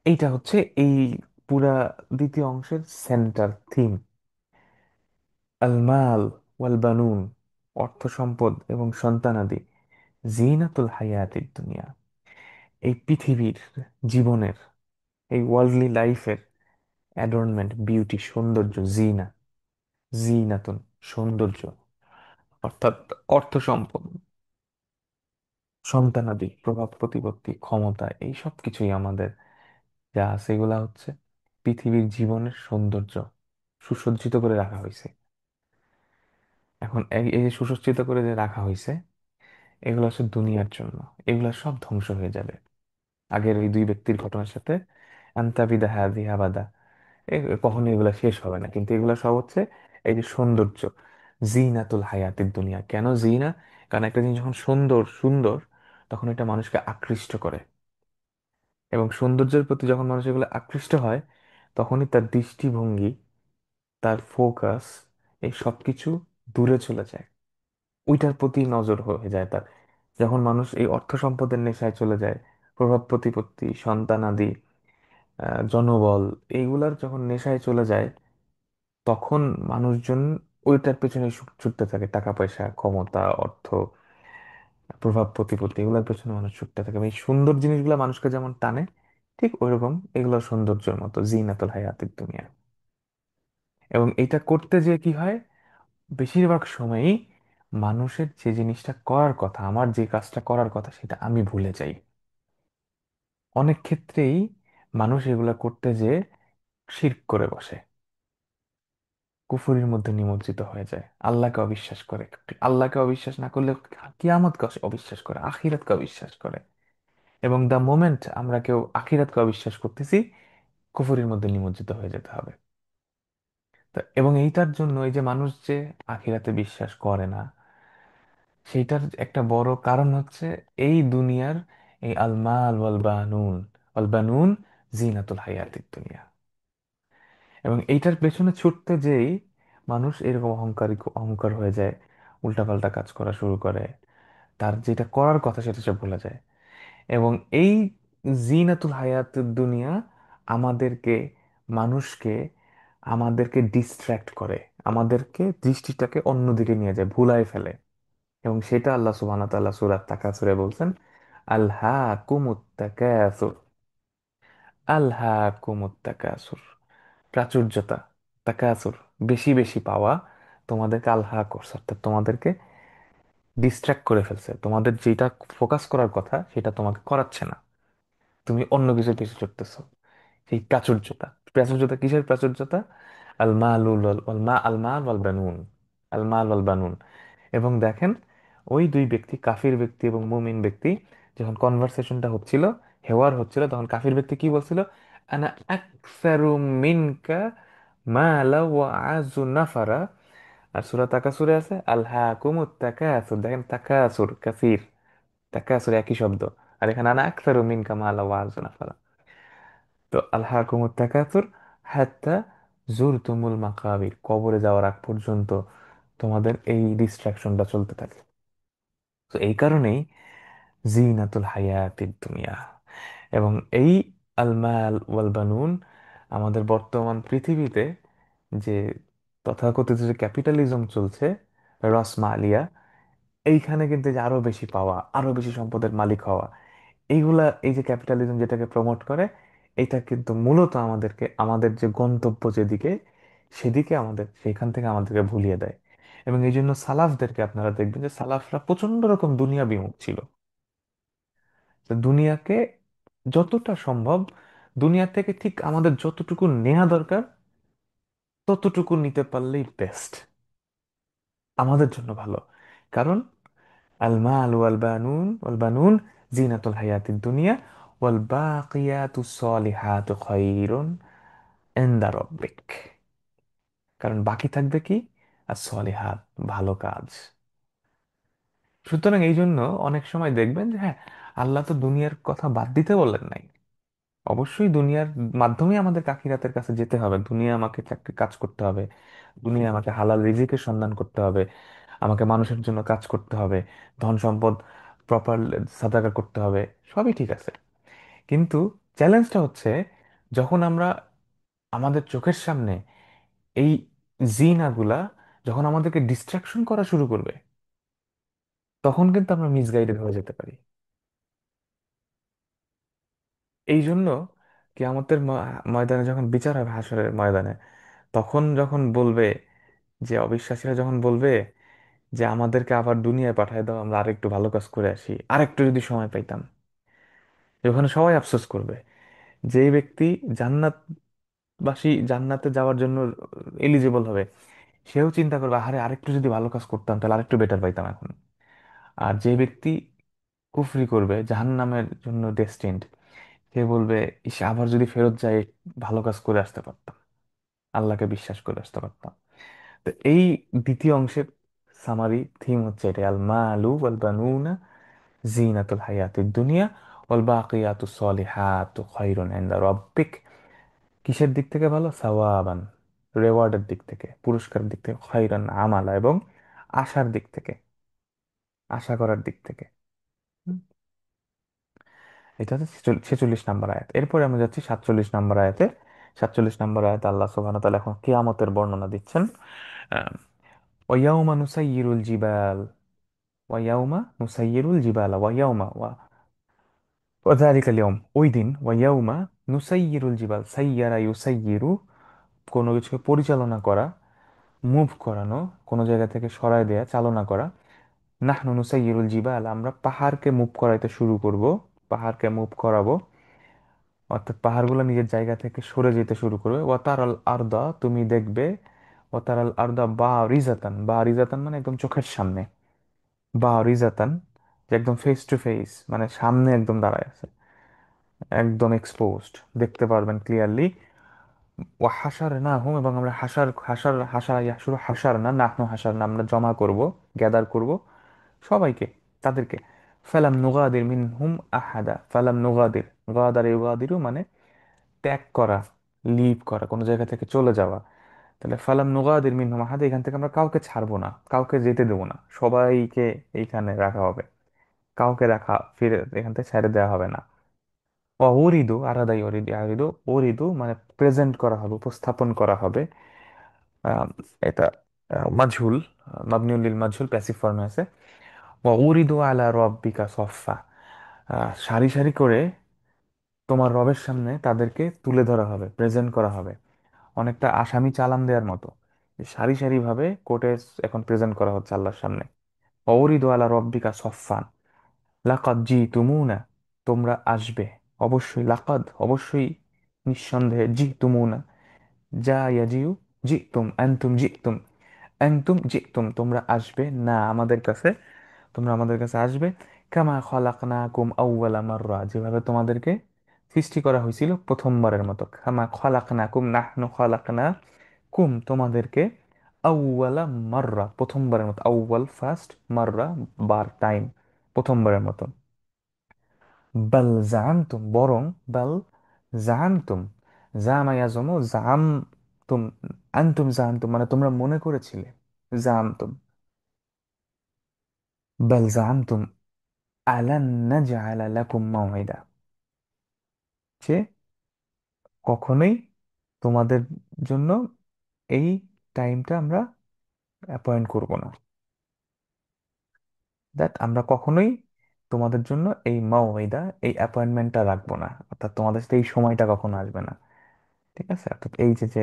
এইটা হচ্ছে এই পুরা দ্বিতীয় অংশের সেন্টার থিম। আল মাল ওয়াল বানুন, অর্থ সম্পদ এবং সন্তানাদি, জিনাতুল হায়াতিদ দুনিয়া, এই পৃথিবীর জীবনের, এই ওয়ার্ল্ডলি লাইফের অ্যাডর্নমেন্ট, বিউটি, সৌন্দর্য। জিনা, জিনাতুন সৌন্দর্য, অর্থাৎ অর্থ সম্পদ, সন্তানাদি, প্রভাব প্রতিপত্তি, ক্ষমতা, এই সব কিছুই আমাদের যা আছে এগুলা হচ্ছে পৃথিবীর জীবনের সৌন্দর্য, সুসজ্জিত করে রাখা হয়েছে। এখন এই এই যে সুসজ্জিত করে যে রাখা হয়েছে, এগুলো হচ্ছে দুনিয়ার জন্য। এগুলা সব ধ্বংস হয়ে যাবে। আগের ওই দুই ব্যক্তির ঘটনার সাথে, আন্তাবিদা হাদি আবাদা, কখনো এগুলা শেষ হবে না। কিন্তু এগুলা সব হচ্ছে এই যে সৌন্দর্য, জিনাতুল হায়াতির দুনিয়া। কেন জিনা? কারণ একটা জিনিস যখন সুন্দর, সুন্দর, তখন এটা মানুষকে আকৃষ্ট করে, এবং সৌন্দর্যের প্রতি যখন মানুষ এগুলো আকৃষ্ট হয়, তখনই তার দৃষ্টিভঙ্গি, তার ফোকাস, এই সবকিছু দূরে চলে যায়, ওইটার প্রতি নজর হয়ে যায় তার। যখন মানুষ এই অর্থ সম্পদের নেশায় চলে যায়, প্রভাব প্রতিপত্তি, সন্তানাদি, জনবল, এইগুলার যখন নেশায় চলে যায়, তখন মানুষজন ওইটার পেছনে ছুটতে থাকে। টাকা পয়সা, ক্ষমতা, অর্থ, প্রভাব প্রতিপত্তি, এগুলোর পেছনে মানুষ ছুটতে থাকে। এই সুন্দর জিনিসগুলো মানুষকে যেমন টানে, ঠিক ওইরকম এগুলো সৌন্দর্যের মতো, জিনাতুল হায়াতিদ দুনিয়া। এবং এটা করতে যে কি হয়, বেশিরভাগ সময়ই মানুষের যে জিনিসটা করার কথা, আমার যে কাজটা করার কথা, সেটা আমি ভুলে যাই। অনেক ক্ষেত্রেই মানুষ এগুলা করতে যে শিরক করে বসে, কুফরির মধ্যে নিমজ্জিত হয়ে যায়, আল্লাহকে অবিশ্বাস করে। আল্লাহকে অবিশ্বাস না করলে কিয়ামতকে অবিশ্বাস করে, আখিরাতকে অবিশ্বাস করে। এবং দ্য মোমেন্ট আমরা কেউ আখিরাতকে অবিশ্বাস করতেছি, কুফরির মধ্যে নিমজ্জিত হয়ে যেতে হবে। এবং এইটার জন্য এই যে মানুষ যে আখিরাতে বিশ্বাস করে না, সেইটার একটা বড় কারণ হচ্ছে এই দুনিয়ার এই আল মাল ওয়াল বানুন, ওয়াল বানুন জিনাতুল হায়াতিদ দুনিয়া। এবং এইটার পেছনে ছুটতে যেই মানুষ এরকম অহংকার হয়ে যায়, উল্টাপাল্টা কাজ করা শুরু করে, তার যেটা করার কথা সেটা সে ভুলে যায়। এবং এই জিনাতুল হায়াতুদ দুনিয়া আমাদেরকে, মানুষকে, আমাদেরকে ডিস্ট্র্যাক্ট করে, আমাদেরকে দৃষ্টিটাকে অন্যদিকে নিয়ে যায়, ভুলায় ফেলে। এবং সেটা আল্লাহ সুবহানাহু ওয়া তাআলা সূরা তাকাসুরে বলছেন, আলহাকুমুত তাকাসুর, আলহাকুমুত তাকাসুর, প্রাচুর্যতা, তাকাসুর, বেশি বেশি পাওয়া তোমাদেরকে আলহা করছে, অর্থাৎ তোমাদেরকে ডিস্ট্রাক্ট করে ফেলছে, তোমাদের যেটা ফোকাস করার কথা সেটা তোমাকে করাচ্ছে না, তুমি অন্য কিছুর পিছু ছুটতেছো। সেই প্রাচুর্যতা, প্রাচুর্যতা কিসের প্রাচুর্যতা? আল মালুল ওয়াল মা আল মাল ওয়াল বানুন, আল মাল ওয়াল বানুন। এবং দেখেন, ওই দুই ব্যক্তি, কাফির ব্যক্তি এবং মুমিন ব্যক্তি, যখন কনভারসেশনটা হচ্ছিল, হেওয়ার হচ্ছিল, তখন কাফির ব্যক্তি কি বলছিল? আনা আকসারু মিনকা মালা ওয়া আযু নাফারা। আর সূরা তাকাসুরে আছে আলহাকুমুত তাকাসুর, দেখেন তাকাসুর কাসির, তাকাসুর একই শব্দ। আর এখানে আনা আকসারু মিনকা মালা ওয়া আযু নাফারা। তো আলহাকুমুত তাকাসুর হাত্তা জুরতুমুল মাকাবির, কবরে যাওয়ার আগ পর্যন্ত তোমাদের এই ডিস্ট্রাকশনটা চলতে থাকে। তো এই কারণেই জিনাতুল হায়াতিদ দুনিয়া। এবং এই আল মাল ওয়াল বানুন, আমাদের বর্তমান পৃথিবীতে যে তথাকথিত যে ক্যাপিটালিজম চলছে, রসমালিয়া, এইখানে কিন্তু যে আরো বেশি পাওয়া, আরো বেশি সম্পদের মালিক হওয়া, এইগুলা, এই যে ক্যাপিটালিজম যেটাকে প্রমোট করে, এটা কিন্তু মূলত আমাদেরকে আমাদের যে গন্তব্য যেদিকে, সেদিকে আমাদের, সেখান থেকে আমাদেরকে ভুলিয়ে দেয়। এবং এই জন্য সালাফদেরকে আপনারা দেখবেন যে সালাফরা প্রচন্ড রকম দুনিয়া বিমুখ ছিল। তো দুনিয়াকে যতটা সম্ভব, দুনিয়া থেকে ঠিক আমাদের যতটুকু নেওয়া দরকার ততটুকু নিতে পারলেই বেস্ট, আমাদের জন্য ভালো। কারণ আল মাল ওয়াল বানুন, ওয়াল বানুন জিনাতুল হায়াতিদ দুনিয়া, ওয়াল বাকিয়াতুস সলিহাতু খায়রুন ইনদা রাব্বিক। কারণ বাকি থাকবে কি? আর সলিহাত, ভালো কাজ। সুতরাং এই জন্য অনেক সময় দেখবেন যে হ্যাঁ, আল্লাহ তো দুনিয়ার কথা বাদ দিতে বলেন নাই। অবশ্যই দুনিয়ার মাধ্যমে আমাদের আখিরাতের কাছে যেতে হবে, দুনিয়া আমাকে চাকরি কাজ করতে হবে, দুনিয়া আমাকে হালাল রিজিকের সন্ধান করতে হবে, আমাকে মানুষের জন্য কাজ করতে হবে, ধন সম্পদ প্রপার সাদাকা করতে হবে, সবই ঠিক আছে। কিন্তু চ্যালেঞ্জটা হচ্ছে, যখন আমরা, আমাদের চোখের সামনে এই জিনাগুলা যখন আমাদেরকে ডিস্ট্রাকশন করা শুরু করবে, তখন কিন্তু আমরা মিসগাইডেড হয়ে যেতে পারি। এই জন্য কিয়ামতের ময়দানে যখন বিচার হবে, হাসরের ময়দানে, তখন যখন বলবে, যে অবিশ্বাসীরা যখন বলবে যে আমাদেরকে আবার দুনিয়ায় পাঠায় দাও, আমরা আরেকটু ভালো কাজ করে আসি, আরেকটু যদি সময় পাইতাম, ওখানে সবাই আফসোস করবে। যে ব্যক্তি জান্নাতবাসী, জান্নাতে যাওয়ার জন্য এলিজিবল হবে, সেও চিন্তা করবে, আরে আরেকটু যদি ভালো কাজ করতাম তাহলে আরেকটু বেটার পাইতাম এখন। আর যে ব্যক্তি কুফরি করবে, জাহান্নামের জন্য ডেস্টিনড, সে বলবে, ইস, আবার যদি ফেরত যাই, ভালো কাজ করে আসতে পারতাম, আল্লাহকে বিশ্বাস করে আসতে পারতাম। তো এই দ্বিতীয় অংশের সামারি থিম হচ্ছে এটা, আল মালু ওয়াল বানুনা জিনাতুল হায়াতিদ দুনিয়া ওয়াল বাকিয়াতুস সলিহাতু খায়রুন ইনদা রাব্বিক। কিসের দিক থেকে ভালো? সাওয়াবান, রেওয়ার্ডের দিক থেকে, পুরস্কারের দিক থেকে, খায়রান আমালা, এবং আশার দিক থেকে, আশা করার দিক থেকে। হুম, এটা হচ্ছে 46 নম্বর আয়াত। এরপরে আমরা যাচ্ছি 47 নম্বর আয়াতে। 47 নম্বর আয়াতে আল্লাহ সুবহানাহু ওয়া তাআলা এখন কিয়ামতের বর্ণনা দিচ্ছেন। ওয়াইয়াউমা নুসাইয়িরুল জিবাল ওয়াইয়াউমা নুসাইয়িরুল জিবালা ওয়াইয়াউমা ওয়াযালিকাল ইয়াউম, ওই দিন, ওয়াইয়াউমা নুসাইয়িরুল জিবাল, সাইয়ারা ইউসাইয়িরু, কোনো কিছুকে পরিচালনা করা, মুভ করানো, কোনো জায়গা থেকে সরায় দেয়া, চালনা করা। নাহনু নুসাইয়িরুল জিবাল, আমরা পাহাড়কে মুভ করাইতে শুরু করব, পাহাড়কে মুভ করাবো, অর্থাৎ পাহাড়গুলো নিজের জায়গা থেকে সরে যেতে শুরু করবে। ওয়াতারাল আরদা, তুমি দেখবে, ওয়াতারাল আরদা বা রিজাতান, বা রিজাতান মানে একদম চোখের সামনে, বা রিজাতান, যে একদম ফেস টু ফেস, মানে সামনে একদম দাঁড়ায় আছে, একদম এক্সপোজড, দেখতে পারবেন ক্লিয়ারলি। ও হাসার না হুম, এবং আমরা হাসার হাসার হাসা শুরু, হাসার না, নাহনু হাসার না, আমরা জমা করব, গ্যাদার করব সবাইকে, তাদেরকে। ফালাম নুগাদির মিনহুম আহাদা, ফালাম নুগাদির, গাদার ইউগাদিরু মানে ত্যাগ করা, লিভ করা, কোনো জায়গা থেকে চলে যাওয়া। তাহলে ফালাম নুগাদির মিনহুম আহাদা, এখান থেকে আমরা কাউকে ছাড়বো না, কাউকে যেতে দেবো না, সবাইকে এইখানে রাখা হবে, কাউকে রাখা ফিরে এখান থেকে ছেড়ে দেওয়া হবে না। অরিদু আরাদাই অরিদি আরিদু, অরিদু মানে প্রেজেন্ট করা হবে, উপস্থাপন করা হবে। আহ, এটা মাজহুল, মাবনিউল লিল মাজহুল, প্যাসিভ ফর্মে আছে। অরিদু আলা রব্বিকা সফফা, সারি সারি করে তোমার রবের সামনে তাদেরকে তুলে ধরা হবে, প্রেজেন্ট করা হবে, অনেকটা আসামি চালান দেওয়ার মতো, যে সারি সারি ভাবে কোর্টে এখন প্রেজেন্ট করা হচ্ছে আল্লাহর সামনে। অরিদু আলা রব্বিকা সফফান, লাকাদ জিতুমুনা, তোমরা আসবে, অবশ্যই, লাকাদ অবশ্যই, নিঃসন্দেহে, জিতুমুনা, যা ইয়াজিউ, জিতুম আনতুম জিতুম, আনতুম জিতুম, তোমরা আসবে না আমাদের কাছে, তোমরা আমাদের কাছে আসবে। কামা খলাকনাকুম আউওয়ালা মাররা, যেভাবে তোমাদেরকে সৃষ্টি করা হয়েছিল প্রথমবারের মতো। কামা খলাকনাকুম, নাহনু খলাকনাকুম, তোমাদেরকে, আউওয়ালা মাররা, প্রথমবারের মতো, আউওয়াল ফার্স্ট, মাররা বার টাইম, প্রথমবারের মতো। বাল জাআমতুম, বরং, বাল জাআমতুম, জামা ইয়াজমু জাআমতুম, আনতুম জাআমতুম মানে তোমরা মনে করেছিলে, জাআমতুম, বাল জাআমতুম আলান নাজআলা লাকুম মাওইদা, যে কখনোই তোমাদের জন্য এই টাইমটা আমরা অ্যাপয়েন্ট করব না, দ্যাট আমরা কখনোই তোমাদের জন্য এই মাওইদা, এই অ্যাপয়েন্টমেন্টটা রাখবো না, অর্থাৎ তোমাদের সাথে এই সময়টা কখনো আসবে না। ঠিক আছে, অর্থাৎ এই যে যে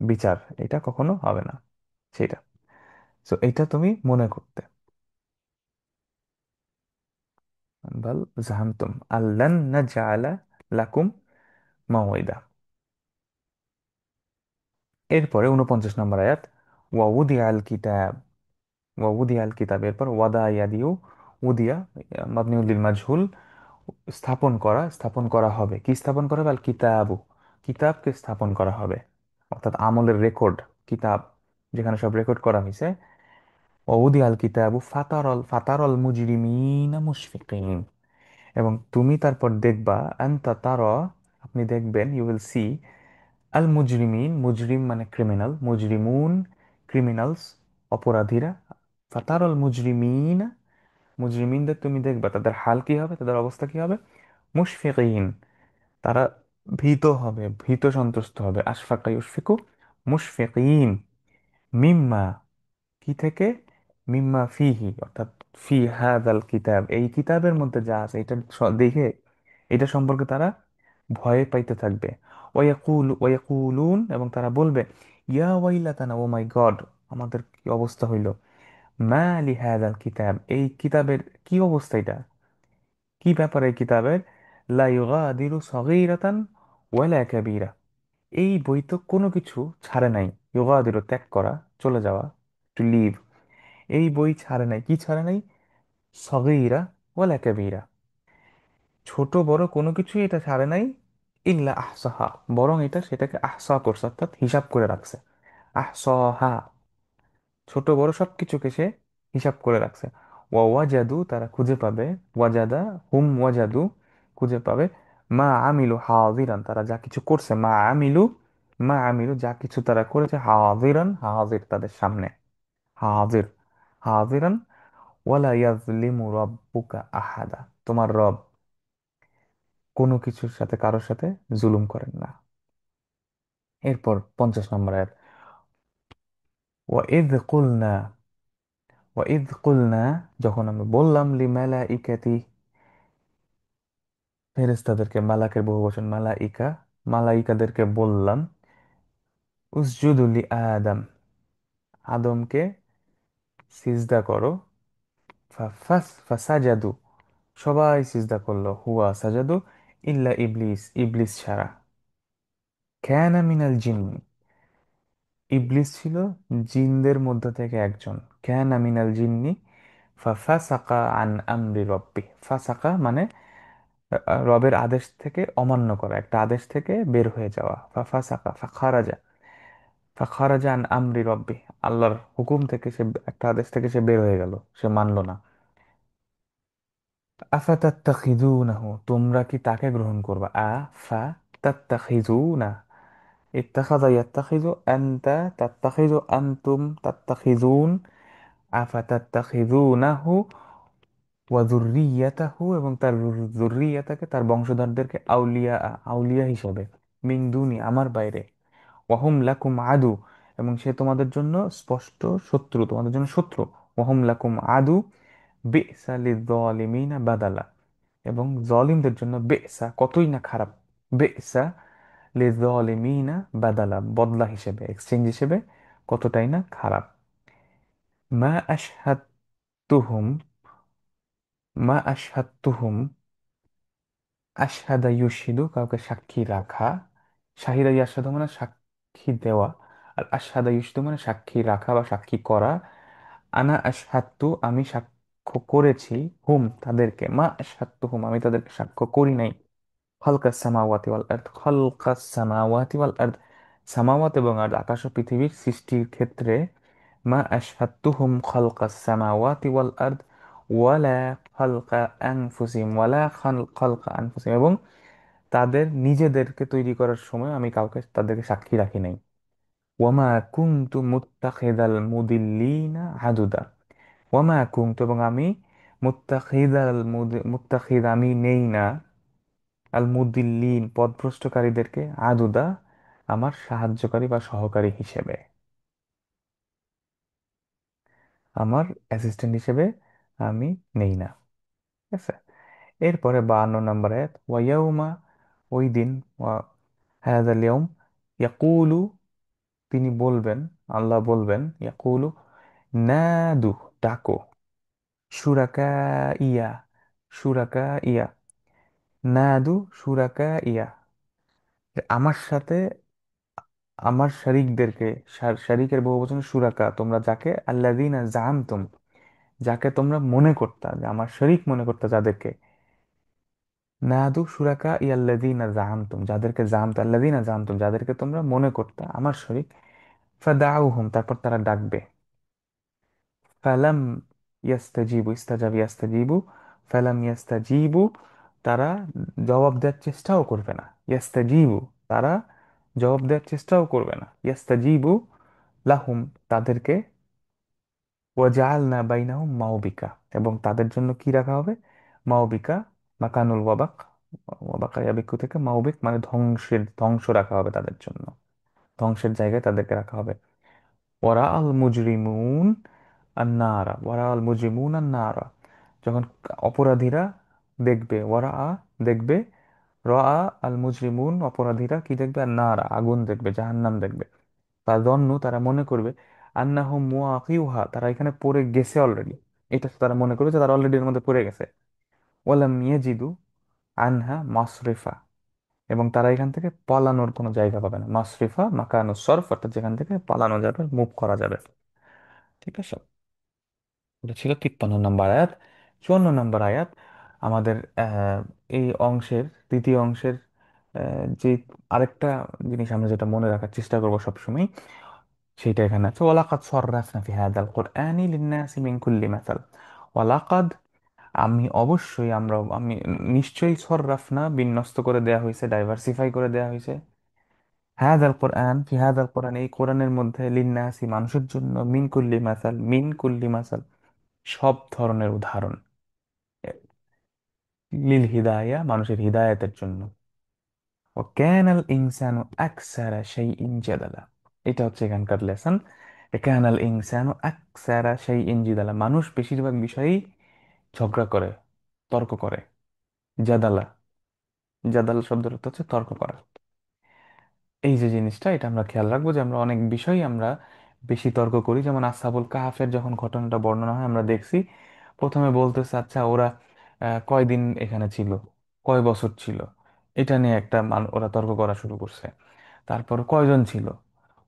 বিচার, এটা কখনো হবে না, সেটা। তো এইটা তুমি মনে করতে। বাল জাহান্তুম আল্লান নাজআলা লাকুম মাওইদা। এরপরে 49 নম্বর আয়াত, ওয়াউদি আল কিতাব, ওয়াউদি আল কিতাব, এরপর ওয়াদা ইয়াদিউ, উদিয়া মাবনিউল লিল মাজহুল, স্থাপন করা, স্থাপন করা হবে, কি স্থাপন করা হবে? আল কিতাবু, কিতাবকে স্থাপন করা হবে, অর্থাৎ আমলের রেকর্ড, কিতাব, যেখানে সব রেকর্ড করা হয়েছে। ওউদি আল কিতাবু ফাতারল, ফাতারল মুজরিমিনা মুশফিকিন, এবং তুমি তারপর দেখবা, আনতা তারা, আপনি দেখবেন, ইউ উইল সি, আল মুজরিমিন, মুজরিম মানে ক্রিমিনাল, মুজরিমুন ক্রিমিনালস, অপরাধীরা, ফাতারল মুজরিমিন, মুজরিমিনদের তুমি দেখবা, তাদের হাল কি হবে, তাদের অবস্থা কি হবে? মুশফিকিন, তারা ভীত হবে, ভীত সন্ত্রস্ত হবে, আশফাকা ইউশফিকু, মুশফিকিন, মিম্মা, কি থেকে? মিম্মা ফিহি, অর্থাৎ ফি হাদাল কিতাব, এই কিতাবের মধ্যে যা আছে এটা দেখে, এটা সম্পর্কে তারা ভয় পাইতে থাকবে। ওয়ায়াকুলুন, এবং তারা বলবে, ইয়া ওয়াইলাতানা, ও মাই গড, আমাদের কি অবস্থা হইল, মা লি হাদাল কিতাব, এই কিতাবের কি অবস্থা, এটা কি ব্যাপার এই কিতাবের, লা ইউগাদিরু সগীরাতান ওয়ালা কাবীরা, এই বই তো কোনো কিছু ছাড়ে নাই, ইউগাদিরু ত্যাগ করা, চলে যাওয়া, টু লিভ, এই বই ছাড়ে নাই, কি ছাড়ে নাই? সগীরা ওয়ালা কাবীরা, ছোট বড় কোনো কিছুই এটা ছাড়ে নাই, ইল্লা আহসাহা, বরং এটা সেটাকে আহসা করছে, অর্থাৎ হিসাব করে রাখছে, আহসাহা, ছোট বড় সব কিছুকে সে হিসাব করে রাখছে। ওয়াজাদু, তারা খুঁজে পাবে, ওয়াজাদা হুম ওয়াজাদু, খুঁজে পাবে, মা আমিলু হাজিরান, তারা যা কিছু করছে, মা আমিলু, মা আমিলু যা কিছু তারা করেছে, হাজিরান, হাজির তাদের সামনে, হাজির, হাজিরান, ওয়ালা ইয়াজলিমু রাব্বুকা আহাদা, তোমার রব কোনো কিছুর সাথে, কারোর সাথে জুলুম করেন না। এরপর 50 নম্বর আয়াত, ওয়া ইয কুলনা, ওয়াইদ কুলনা, যখন আমি বললাম লিমালাইকাতি, ফেরেশতাদেরকে, মালাকের বহু বচন মালাইকা, মালাইকাদেরকে বললাম, উসজুদু লি আদম, আদমকে সিজদা করো, ফাসাজাদু, সবাই সিজদা করলো, হুয়া সাজাদু, ইল্লা ইবলিস, ইবলিস ছাড়া, কানা মিনাল জিন্নি, ইবলিস ছিল জিনদের মধ্য থেকে একজন, কানা মিনাল জিন্নি, ফাসাকা আন আমরি রব্বি, ফাসাকা মানে রবের আদেশ থেকে অমান্য করা, একটা আদেশ থেকে বের হয়ে যাওয়া, ফাসাকা ফাখারাজা, ফাখারাজা আন আমরি রব্বি, আল্লাহর হুকুম থেকে সে, একটা আদেশ থেকে সে বের হয়ে গেল, সে মানলো না। আফাতাত্তাখিযুনাহু, তোমরা কি তাকে গ্রহণ করবা, তাত্তাখিযুনা, ইত্তাখাযা ইয়াত্তাখিযু, আনতা তাত্তাখিযু, আনতুম তাত্তাখিযুন, আফাতাত্তাখিযুনাহু ওয়া যুররিয়াতাহু, এবং তার যুররিয়াতাকে, তার বংশধরদেরকে, আউলিয়া, আউলিয়া হিসাবে, মিন দুনি, আমার বাইরে, ওয়াহুম লাকুম আদু, এবং সে তোমাদের জন্য স্পষ্ট শত্রু, তোমাদের জন্য শত্রু, ওয়াহুম লাকুম আদু, বি'সা লিয-যালিমিনা বাদালা, এবং জলিমদের জন্য বেসা, কতই না খারাপ, বেসা লিয-যালিমিনা বাদালা, বদলা হিসেবে, এক্সচেঞ্জ হিসেবে কতটাই না খারাপ। মা আশহাদতুহুম, মা আশহাদতুহুম, আশহাদা ইউশহিদু, কাউকে সাক্ষী রাখা, শাহিদা ইয়াশহাদু মানে সাক্ষী দেওয়া, আর আশহাদা ইউশহিদু মানে সাক্ষী রাখা বা সাক্ষী করা। আনা আশহাদতু, আমি সাক্ষ্য করেছি, হুম তাদেরকে, মা আশহাদতু হুম, আমি তাদেরকে সাক্ষ্য করি নাই, খালকাস সামাওয়াতি ওয়াল আরদ, খালকাস সামাওয়াতি ওয়াল আরদ, সামাওয়াত এবং আরদ, আকাশ ও পৃথিবীর সৃষ্টির ক্ষেত্রে, মা আশহাদতুহুম খালকাস সামাওয়াতি ওয়াল আরদ, ওয়ালা খালকা আনফুসিহিম, ওয়ালা খালকা আনফুসিহিম, এবং তাদের নিজেদেরকে তৈরি করার সময় আমি কাউকে, তাদেরকে সাক্ষী রাখি নাই। ওয়ামা কুনতু মুত্তাখিদাল মুদিল্লিনা আদুদা, ওয়ামা কুনতু, এবং আমি, মুত্তাখিদ আমি নেই না, আল মুদিল্লিন পথভ্রষ্টকারীদেরকে, আদুদা আমার সাহায্যকারী বা সহকারী হিসেবে, আমার অ্যাসিস্ট্যান্ট হিসেবে আমি নেই না। ঠিক আছে। এরপরে 52 নম্বর আয়াত, ওয়াইয়াউমা, ওই দিন, ওয়া হাযাল ইয়াউম, ইয়াকুলু, তিনি বলবেন, আল্লাহ বলবেন, ইয়াকুলু, নাদু, ডাকো, শুরাকা ইয়া, শুরাকা ইয়া, নাদু শুরাকা ইয়া, যে আমার সাথে, আমার শারিকদেরকে, শারিকের বহু বচন শুরাকা, তোমরা যাকে, আল্লাযীনা জাআমতুম, যাকে তোমরা মনে করতা, যে আমার শরীক মনে করতা যাদেরকে, নাদু শুরাকা ইয়াল্লাযীনা জাআমতুম, যাদেরকে জামতা, আল্লাযীনা জামতুম, যাদেরকে তোমরা মনে করতা আমার শরীক, ফাদাউহুম, তারপর তারা ডাকবে, ফালাম ইয়াস্তাজিবু, ইস্তাজাব ইয়াস্তাজিবু, ফালাম ইয়াস্তাজিবু, তারা জবাব দেওয়ার চেষ্টাও করবে না, ইয়াস্তাজিবু, তারা জবাব দেওয়ার চেষ্টাও করবে না, ইয়াস্তাজিবু লাহুম, তাদেরকে, ওয়াজআলনা বাইনাহুম মাওবিকা, এবং তাদের জন্য কি রাখা হবে, মাওবিকা, মাকানুল ওয়াবাক, ওয়াবাকা ইয়াবিকু থেকে মাওবিক মানে ধ্বংসের, ধ্বংস রাখা হবে তাদের জন্য, ধ্বংসের জায়গায় তাদেরকে রাখা হবে। ওয়ারা আল মুজরিমুন আন্নারা, ওয়ারা আল মুজরিমুন আন্নারা, যখন অপরাধীরা দেখবে, ওয়ারা দেখবে, রা আল মুজরিমুন, অপরাধীরা কি দেখবে, আন্নারা, আগুন দেখবে, জাহান্নাম দেখবে, ফাযন্নু, তারা মনে করবে, আন্নাহুম মুওয়াকিউহা, তারা এখানে পড়ে গেছে অলরেডি, এটা তারা মনে করবে যে তারা অলরেডি এর মধ্যে পড়ে গেছে। ওয়ালাম ইয়াজিদু আনহা মাসরিফা, এবং তারা এখান থেকে পালানোর কোনো জায়গা পাবে না, মাসরিফা মাকানু সরফ, অর্থাৎ যেখান থেকে পালানো যাবে, মুভ করা যাবে। ঠিক আছে। এটা ছিল 53 নম্বর আয়াত। 54 নম্বর আয়াত, আমাদের এই অংশের, তৃতীয় অংশের যে আরেকটা জিনিস আমরা যেটা মনে রাখার চেষ্টা করবো সবসময়, সেইটা এখানে আছে, ওয়ালাকাদ সররাফনা ফি হাদাল কুরআনি লিন-নাসি মিন কুল্লি মাসাল, ওয়ালাকাদ, আমি অবশ্যই, আমরা, আমি নিশ্চয়ই, সররাফনা বিন্যস্ত করে দেয়া হয়েছে, ডাইভার্সিফাই করে দেয়া হয়েছে, হাদাল কোরআন, ফি হাদাল কোরআন, এই কোরআনের মধ্যে, লিন-নাসি, মানুষের জন্য, মিন কুল্লি মাসাল, মিন কুল্লি মাসাল, সব ধরনের উদাহরণ, লিল হিদায়া, মানুষের হিদায়াতের জন্য, ও ক্যানাল ইনসানু আকসারা শাইইন জাদালা, এটা হচ্ছে এখানকার লেসন। কানাল ইনসানু আকসারা শাইইন জিদালা, মানুষ বেশিরভাগ বিষয়েই ঝগড়া করে, তর্ক করে। জাদালা, জাদাল শব্দের অর্থ হচ্ছে তর্ক করা। এই যে জিনিসটা, এটা আমরা খেয়াল রাখবো যে আমরা অনেক বিষয় আমরা বেশি তর্ক করি। যেমন আসহাবুল কাহাফের যখন ঘটনাটা বর্ণনা হয় আমরা দেখছি প্রথমে বলতেছে আচ্ছা ওরা কয়দিন এখানে ছিল, কয় বছর ছিল, এটা নিয়ে একটা ওরা তর্ক করা শুরু করছে। তারপর কয়জন ছিল,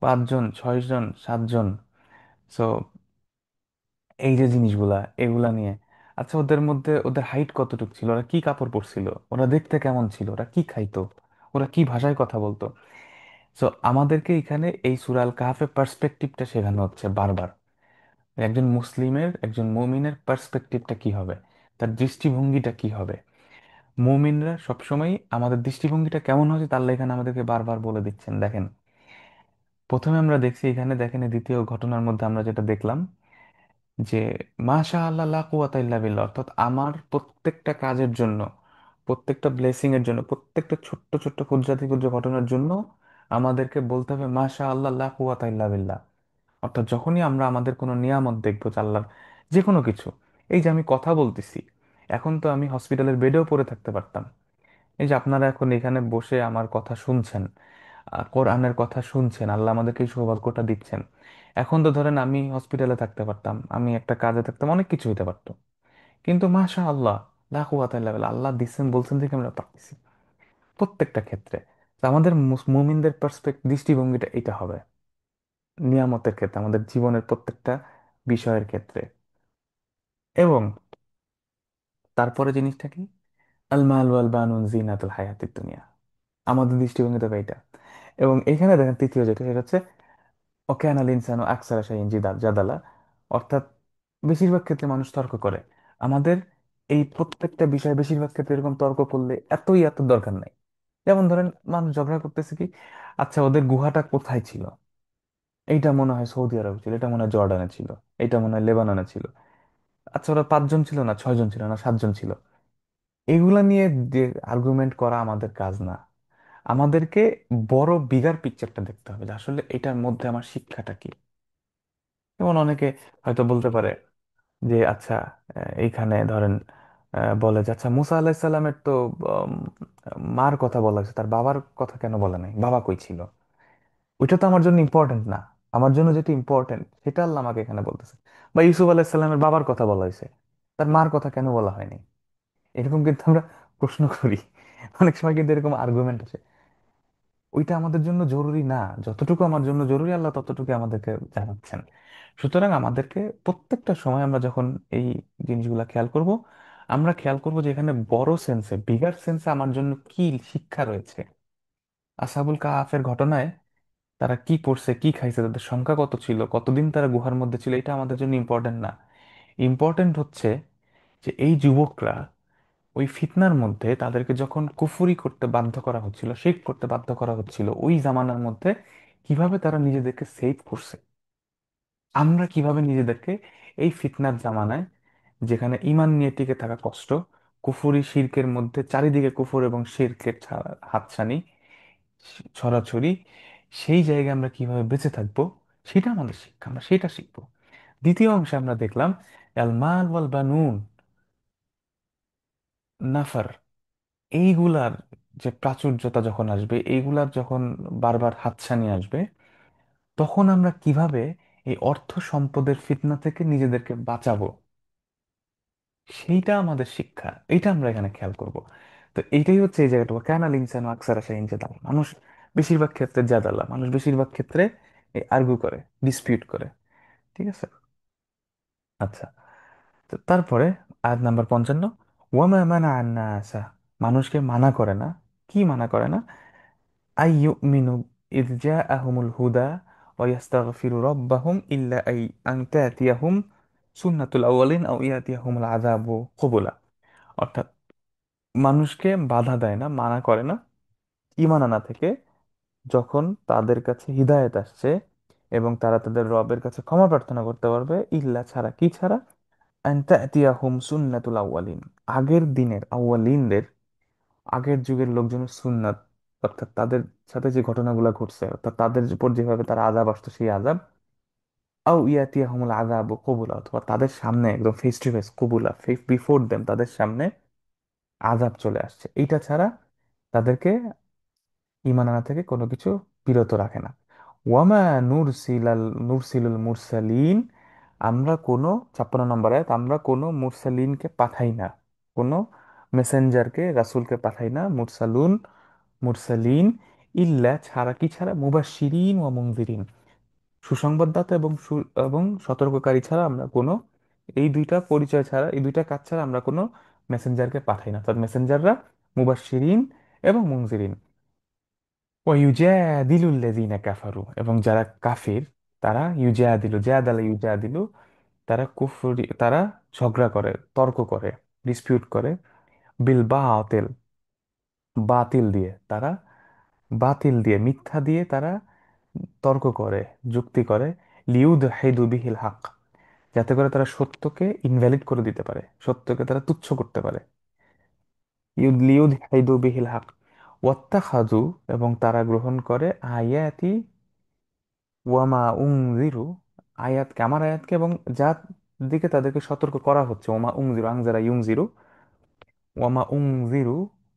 5 জন, 6 জন, 7 জন। সো এই যে জিনিসগুলা, এগুলা নিয়ে আচ্ছা ওদের মধ্যে ওদের হাইট কতটুকু ছিল, ওরা কি কাপড় পরছিল, ওরা দেখতে কেমন ছিল, ওরা কি খাইতো, ওরা কি ভাষায় কথা বলতো। সো আমাদেরকে এখানে এই সূরা আল কাহাফের পার্সপেক্টিভটা শেখানো হচ্ছে বারবার। একজন মুসলিমের, একজন মুমিনের পার্সপেক্টিভটা কি হবে, তার দৃষ্টিভঙ্গিটা কি হবে। মুমিনরা সবসময় আমাদের দৃষ্টিভঙ্গিটা কেমন হচ্ছে তার এখানে আমাদেরকে বারবার বলে দিচ্ছেন। দেখেন প্রথমে আমরা দেখছি এখানে, দেখেন এই দ্বিতীয় ঘটনার মধ্যে আমরা যেটা দেখলাম যে মাশা আল্লাহ লা কুওয়াতা ইল্লা বিল্লাহ, অর্থাৎ আমার প্রত্যেকটা কাজের জন্য, প্রত্যেকটা ব্লেসিং এর জন্য, প্রত্যেকটা ছোট্ট ছোট্ট ক্ষুদ্রাতি ক্ষুদ্র ঘটনার জন্য আমাদেরকে বলতে হবে মাশা আল্লাহ লা কুওয়াতা ইল্লা বিল্লাহ। অর্থাৎ যখনই আমরা আমাদের কোনো নিয়ামত দেখবো যে আল্লাহর, যে কোনো কিছু, এই যে আমি কথা বলতেছি, এখন তো আমি হসপিটালের বেডেও পড়ে থাকতে পারতাম। এই যে আপনারা এখন এখানে বসে আমার কথা শুনছেন, কোরআনের কথা শুনছেন, আল্লাহ আমাদেরকে এই সৌভাগ্যটা দিচ্ছেন। এখন তো ধরেন আমি হসপিটালে থাকতে পারতাম, আমি একটা কাজে থাকতাম, অনেক কিছু হইতে পারতো। কিন্তু মাশা আল্লাহ লা কুওয়াতা ইল্লা বিল্লাহ, আল্লাহ দিচ্ছেন বলছেন থেকে আমরা পারতেছি প্রত্যেকটা ক্ষেত্রে। তো আমাদের মুমিনদের দৃষ্টিভঙ্গিটা এটা হবে নিয়ামতের ক্ষেত্রে, আমাদের জীবনের প্রত্যেকটা বিষয়ের ক্ষেত্রে। এবং তারপরে জিনিসটা কি, আল মাল ওয়াল বানুন জিনাতুল হায়াতিদ দুনিয়া, আমাদের দৃষ্টিভঙ্গি তো এইটা। এবং এখানে দেখেন তৃতীয় যেটা, সেটা হচ্ছে ওকান আল ইনসানু আকসারা শাইইন জাদালা, অর্থাৎ বেশিরভাগ ক্ষেত্রে মানুষ তর্ক করে। আমাদের এই প্রত্যেকটা বিষয়ে বেশিরভাগ ক্ষেত্রে এরকম তর্ক করলে এত দরকার নাই। যেমন ধরেন মানুষ ঝগড়া করতেছে কি, আচ্ছা ওদের গুহাটা কোথায় ছিল, এইটা মনে হয় সৌদি আরব ছিল, এটা মনে হয় জর্ডানে ছিল, এটা মনে হয় লেবাননে ছিল। আচ্ছা ওরা 5 জন ছিল না 6 জন ছিল না 7 জন ছিল, এগুলা নিয়ে যে আর্গুমেন্ট করা আমাদের কাজ না। আমাদেরকে বড় বিগার পিকচারটা দেখতে হবে যে আসলে এটার মধ্যে আমার শিক্ষাটা কি। যেমন অনেকে হয়তো বলতে পারে যে আচ্ছা এইখানে ধরেন বলে যে আচ্ছা মুসা আলাহিসাল্লামের তো উম, মার কথা বলা হয়েছে, তার বাবার কথা কেন বলে নাই, বাবা কই ছিল। ওইটা তো আমার জন্য ইম্পর্টেন্ট না, আমার জন্য যেটা ইম্পর্টেন্ট সেটা আল্লাহ আমাকে এখানে বলতেছে। বা ইউসুফ আলাহিসাল্লামের বাবার কথা বলা হয়েছে, তার মার কথা কেন বলা হয়নি। এরকম কিন্তু আমরা প্রশ্ন করি, অনেক সময় কিন্তু এরকম আর্গুমেন্ট আছে। ওইটা আমাদের জন্য জরুরি না, যতটুকু আমার জন্য জরুরি আল্লাহ ততটুকু আমাদেরকে জানাচ্ছেন। সুতরাং আমাদেরকে প্রত্যেকটা সময় আমরা যখন এই জিনিসগুলা খেয়াল করব, আমরা খেয়াল করব যে এখানে বড় সেন্সে, বিগার সেন্সে আমার জন্য কি শিক্ষা রয়েছে। আসহাবুল কাহাফের ঘটনায় তারা কি পড়ছে, কি খাইছে, তাদের সংখ্যা কত ছিল, কতদিন তারা গুহার মধ্যে ছিল, এটা আমাদের জন্য ইম্পর্টেন্ট না। ইম্পর্টেন্ট হচ্ছে যে এই যুবকরা ওই ফিতনার মধ্যে তাদেরকে যখন কুফরি করতে বাধ্য করা হচ্ছিল, শিরক করতে বাধ্য করা হচ্ছিল, ওই জামানার মধ্যে কিভাবে তারা নিজেদেরকে সেভ করছে। আমরা কিভাবে নিজেদেরকে এই ফিতনার জামানায়, যেখানে ইমান নিয়ে টিকে থাকা কষ্ট, কুফরি শিরকের মধ্যে চারিদিকে কুফর এবং শিরকের হাতছানি ছড়াছড়ি, সেই জায়গায় আমরা কিভাবে বেঁচে থাকবো, সেটা আমাদের শিক্ষা, আমরা সেটা শিখবো। দ্বিতীয় অংশে আমরা দেখলাম আল মাল ওয়াল বানুন নাফার, এইগুলার যে প্রাচুর্যতা যখন আসবে, এইগুলার যখন বারবার হাতছানি আসবে, তখন আমরা কিভাবে এই অর্থ সম্পদের ফিতনা থেকে নিজেদেরকে বাঁচাবো, সেইটা আমাদের শিক্ষা। এইটা আমরা এখানে খেয়াল করব। তো এইটাই হচ্ছে এই জায়গাটা, কেন আল ইনসানু আকসারা শাইইন জাদাল, মানুষ বেশিরভাগ ক্ষেত্রে জাদালা, মানুষ বেশিরভাগ ক্ষেত্রে আর্গু করে, ডিসপিউট করে। ঠিক আছে। আচ্ছা, তো তারপরে আয়াত নাম্বার 55, ওয়ামা মানা আন্নাসা, মানুষকে মানা করে না, কি মানা করে না, আই ইউমিনু ইয জাআহুমুল হুদা ওয়া ইস্তাগফিরু রাব্বাহুম ইল্লা আন তাতিয়াহুম সুন্নাতুল আউয়ালিন আও ইয়াতিয়াহুমুল আযাবু কুবুলা। অর্থাৎ মানুষকে বাধা দেয় না, মানা করে না ঈমান আনা থেকে, যখন তাদের কাছে হিদায়াত আসছে এবং তারা তাদের রবের কাছে ক্ষমা প্রার্থনা করতে পারবে, ইল্লা ছাড়া, কি ছাড়া, আন তাতিয়াহুম সুন্নাতুল আউয়ালিন, আগের দিনের আউয়ালিনদের, আগের যুগের লোকজনের সুন্নাত, অর্থাৎ তাদের সাথে যে ঘটনাগুলো ঘটছে, অর্থাৎ তাদের উপর যেভাবে তারা আযাব আসতো সেই আযাব, আও ইয়াতিয়াহুমুল আযাবু কবুলা, অথবা তাদের সামনে একদম ফেস টু ফেস, কবুলা, ফেস বিফোর দেম, তাদের সামনে আযাব চলে আসছে। এইটা ছাড়া তাদেরকে ঈমান আনা থেকে কোনো কিছু বিরত রাখে না। ওয়ামা নুরসিলুল মুরসালিন, আমরা কোনো, 56 নম্বর আয়াত, আমরা কোনো মুরসালিনকে পাঠাই না, কোনো মেসেঞ্জারকে, রাসূলকে পাঠাই না, মুরসালিন ইল্লা ছাড়া, কি ছাড়া, মুবাশশিরিন ওয়া মুনযিরিন, সুসংবাদদাতা এবং সতর্ককারী ছাড়া আমরা কোনো, এই দুইটা পরিচয় ছাড়া, এই দুইটা কাজ ছাড়া আমরা কোনো মেসেঞ্জারকে পাঠাই না। অর্থাৎ মেসেঞ্জাররা মুবাশশিরিন এবং মুনযিরিন। ওয়ায়ুজাদিলুল্লাযীনা কাফারু, এবং যারা কাফির তারা ইউজাদিলু, তারা কুফরি, তারা ঝগড়া করে, তর্ক করে, ডিসপিউট করে, বিল বাতিল, বাতিল দিয়ে তারা, বাতিল দিয়ে, মিথ্যা দিয়ে তারা তর্ক করে, যুক্তি করে, লিউদহিদু বিহিল হক, যাতে করে তারা সত্যকে ইনভ্যালিড করে দিতে পারে, সত্যকে তারা তুচ্ছ করতে পারে। লিউদহিদু বিহিল হক ওয়াত্তাখাযু, এবং তারা গ্রহণ করে আয়াতি ওয়ামা উনজিরু, আয়াতকে, আমার আয়াতকে এবং যার দিকে তাদেরকে সতর্ক করা হচ্ছে, ওমা উনজিরু, আংজারা ইউনজিরু, ওয়ামা উনজিরু,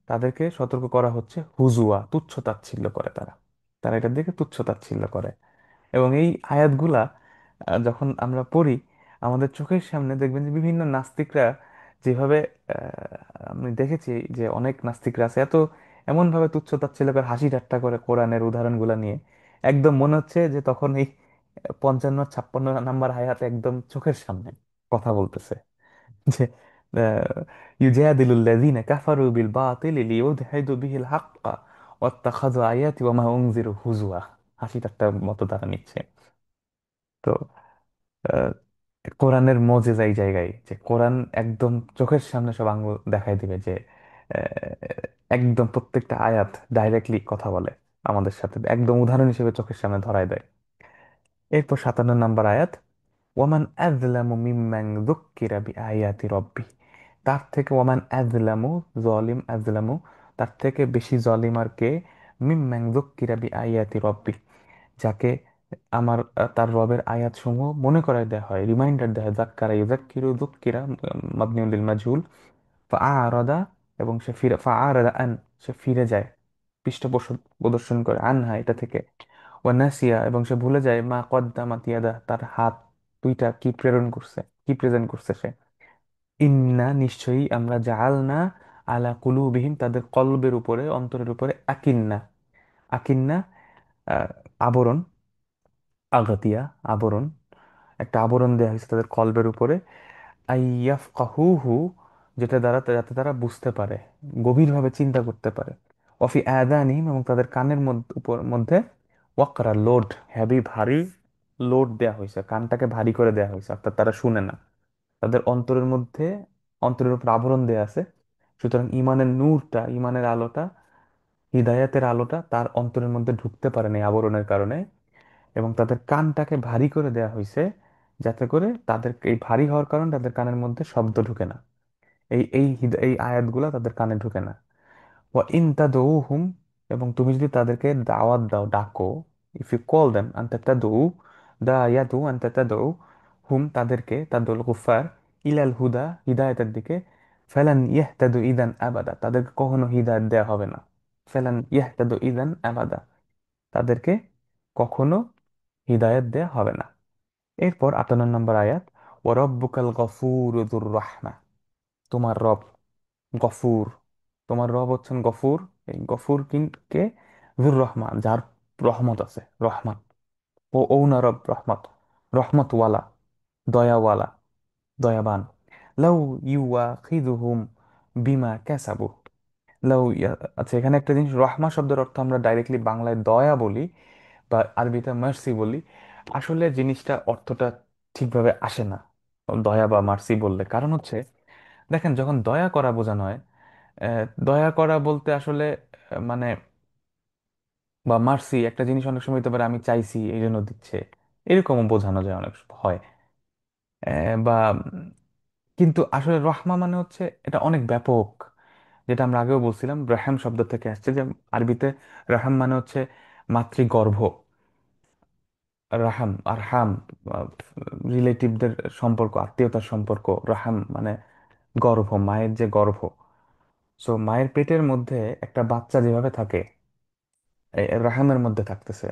তাদেরকে সতর্ক করা হচ্ছে, হুজুয়া, তুচ্ছ তাচ্ছিল্য করে তারা, তারা এটার দিকে তুচ্ছ তাচ্ছিল্য করে। এবং এই আয়াতগুলা যখন আমরা পড়ি, আমাদের চোখের সামনে দেখবেন যে বিভিন্ন নাস্তিকরা যেভাবে, আমি দেখেছি যে অনেক নাস্তিকরা আছে এত এমনভাবে তুচ্ছ তাচ্ছিল্য করে, হাসি ঠাট্টা করে কোরআনের উদাহরণগুলো নিয়ে, একদম মনে হচ্ছে যে তখন এই 55 56 নাম্বার আয়াত একদম চোখের সামনে কথা বলতেছে, যে ইউজাদিলুল্লাযীনা কাফারু বিল বাতিলি লিইউদহিদু বিহিল হাক্কা ওয়াত্তাখাযু আয়াতি ওয়া মা উনজিরু হুজুয়া, হাসি ঠাট্টার মতো তারা নিচ্ছে। তো আহ, কোরআনের মজেজা এই জায়গায়, যে কোরআন একদম চোখের সামনে সব আঙ্গুল দেখাই দিবে, যে একদম প্রত্যেকটা আয়াত ডাইরেক্টলি কথা বলে আমাদের সাথে, একদম উদাহরণ হিসেবে চোখের সামনে ধরায় দেয়। এরপর 57 নম্বর আয়াত, ওয়ামান আযলামু মিম্মান যুক্কিরা বিআয়াতি রব্বি, তার থেকে, ওয়ামান আযলামু, জালিম, আযলামু, তার থেকে বেশি জালিম আর কে, মিম্মান যুক্কিরা বিআয়াতি রব্বি, যাকে তার রবের আয়াতসমূহ মনে করায় দেওয়া হয়, রিমাইন্ডার দেওয়া হয়, যাক্কারা ইউযাক্কিরু যুক্কিরা, মাবনিউল লিল মাজহুল, ফাআরাদা, এবং সে ফিরে, ফাআরাদা আন, সে ফিরে যায়, প্রদর্শন করে, আনহা, এটা থেকে, ওয়ানাসিয়া, এবং সে ভুলে যায়, মা কদ্দামাত ইয়াদা, তার হাত দুইটা কি প্রেরণ করছে, কি প্রেজেন্ট করছে সে। ইন্না, নিশ্চয়ই, আমরা জাআলনা আলা কুলুবিহিম, তাদের কলবের উপরে, অন্তরের উপরে, আকিন্না, আকিন্না, আহ, আবরণ, আগাতিয়া, আবরণ, একটা আবরণ দেওয়া হয়েছে তাদের কলবের উপরে, আইয়াফকাহুহু, যেটা দ্বারা, যাতে তারা বুঝতে পারে, গভীরভাবে চিন্তা করতে পারে, অফি আযানিহিম, এবং তাদের কানের মধ্যে ওয়াকরা, লোড, হেভি, ভারী লোড দেয়া হয়েছে, কানটাকে ভারী করে দেয়া হয়েছে, অর্থাৎ তারা শুনে না, তাদের অন্তরের মধ্যে, অন্তরের উপর আবরণ দেয়া আছে। সুতরাং ইমানের নূরটা, ইমানের আলোটা, হিদায়াতের আলোটা তার অন্তরের মধ্যে ঢুকতে পারে না এই আবরণের কারণে। এবং তাদের কানটাকে ভারী করে দেয়া হয়েছে, যাতে করে তাদের এই ভারী হওয়ার কারণে তাদের কানের মধ্যে শব্দ ঢুকে না, এই আয়াতগুলা তাদের কানে ঢুকে না। ওয়া ইন তাদউহুম, এবং তুমি যদি তাদেরকে দাওয়াত দাও, ডাকো, ইফ ইউ কল দেম, আনতা তাদউ, দা ইয়াদু আনতা তাদউ হুম, তাদেরকে, তাদুল কুফার, ইলাল হুদা, হিদায়াতের দিকে, ফালান ইয়াহতাদু ইদান আবাদা, তাদেরকে কখনো হিদায়াত দেয়া হবে না, ফালান ইয়াহতাদু ইদান আবাদা, তাদেরকে কখনো হিদায়াত দেয়া হবে না। এরপর 58 নম্বর আয়াত, ও রব্বুকাল গফুর যুর রাহমা, তোমার রব গফুর, তোমার রব হচ্ছেন গফুর, এই গফুর কে, যুর রহমান, যার রহমত আছে, রহমান, ও না রব রহমত, রহমতওয়ালা, দয়াওয়ালা, দয়াবান। লাউ ইউআখিযুহুম বিমা কাসাবু, আচ্ছা, এখানে একটা জিনিস, রহমা শব্দের অর্থ আমরা ডাইরেক্টলি বাংলায় দয়া বলি বা আরবিতে মার্সি বলি, আসলে জিনিসটা, অর্থটা ঠিকভাবে আসে না দয়া বা মার্সি বললে। কারণ হচ্ছে, দেখেন, যখন দয়া করা বোঝানো হয়, দয়া করা বলতে আসলে মানে, বা মার্সি, একটা জিনিস অনেক সময় হতে পারে আমি চাইছি এই জন্য দিচ্ছে, এরকমও বোঝানো যায়, অনেক হয়। বা কিন্তু আসলে রহমা মানে হচ্ছে, এটা অনেক ব্যাপক, যেটা আমরা আগেও বলছিলাম, রাহাম শব্দ থেকে আসছে, যে আরবিতে রাহাম মানে হচ্ছে মাতৃগর্ভ। রাহাম, আরহাম, রিলেটিভদের সম্পর্ক, আত্মীয়তার সম্পর্ক। রাহাম মানে গর্ভ, মায়ের যে গর্ভ। সো মায়ের পেটের মধ্যে একটা বাচ্চা যেভাবে থাকে, রাহামের মধ্যে থাকতেছে।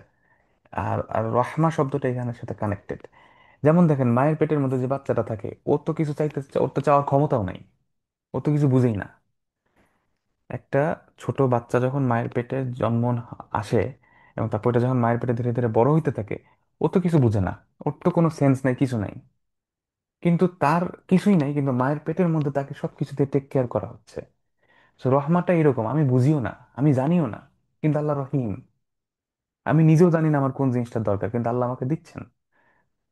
আর আর রহমা শব্দটা এখানের সাথে কানেক্টেড। যেমন দেখেন, মায়ের পেটের মধ্যে যে বাচ্চাটা থাকে, ওর তো কিছু চাইতে, ওর তো চাওয়ার ক্ষমতাও নাই, ও তো কিছু বুঝেই না। একটা ছোট বাচ্চা যখন মায়ের পেটে জন্ম আসে, এবং তারপর এটা যখন মায়ের পেটে ধীরে ধীরে বড় হইতে থাকে, ও তো কিছু বুঝে না, ওর তো কোনো সেন্স নাই, কিছু নাই। কিন্তু তার কিছুই নাই, কিন্তু মায়ের পেটের মধ্যে তাকে সবকিছুতে টেক কেয়ার করা হচ্ছে। তো রহমাটা এরকম, আমি বুঝিও না, আমি জানিও না, কিন্তু আল্লাহ রহিম। আমি নিজেও জানি না আমার কোন জিনিসটা দরকার, কিন্তু আল্লাহ আমাকে দিচ্ছেন।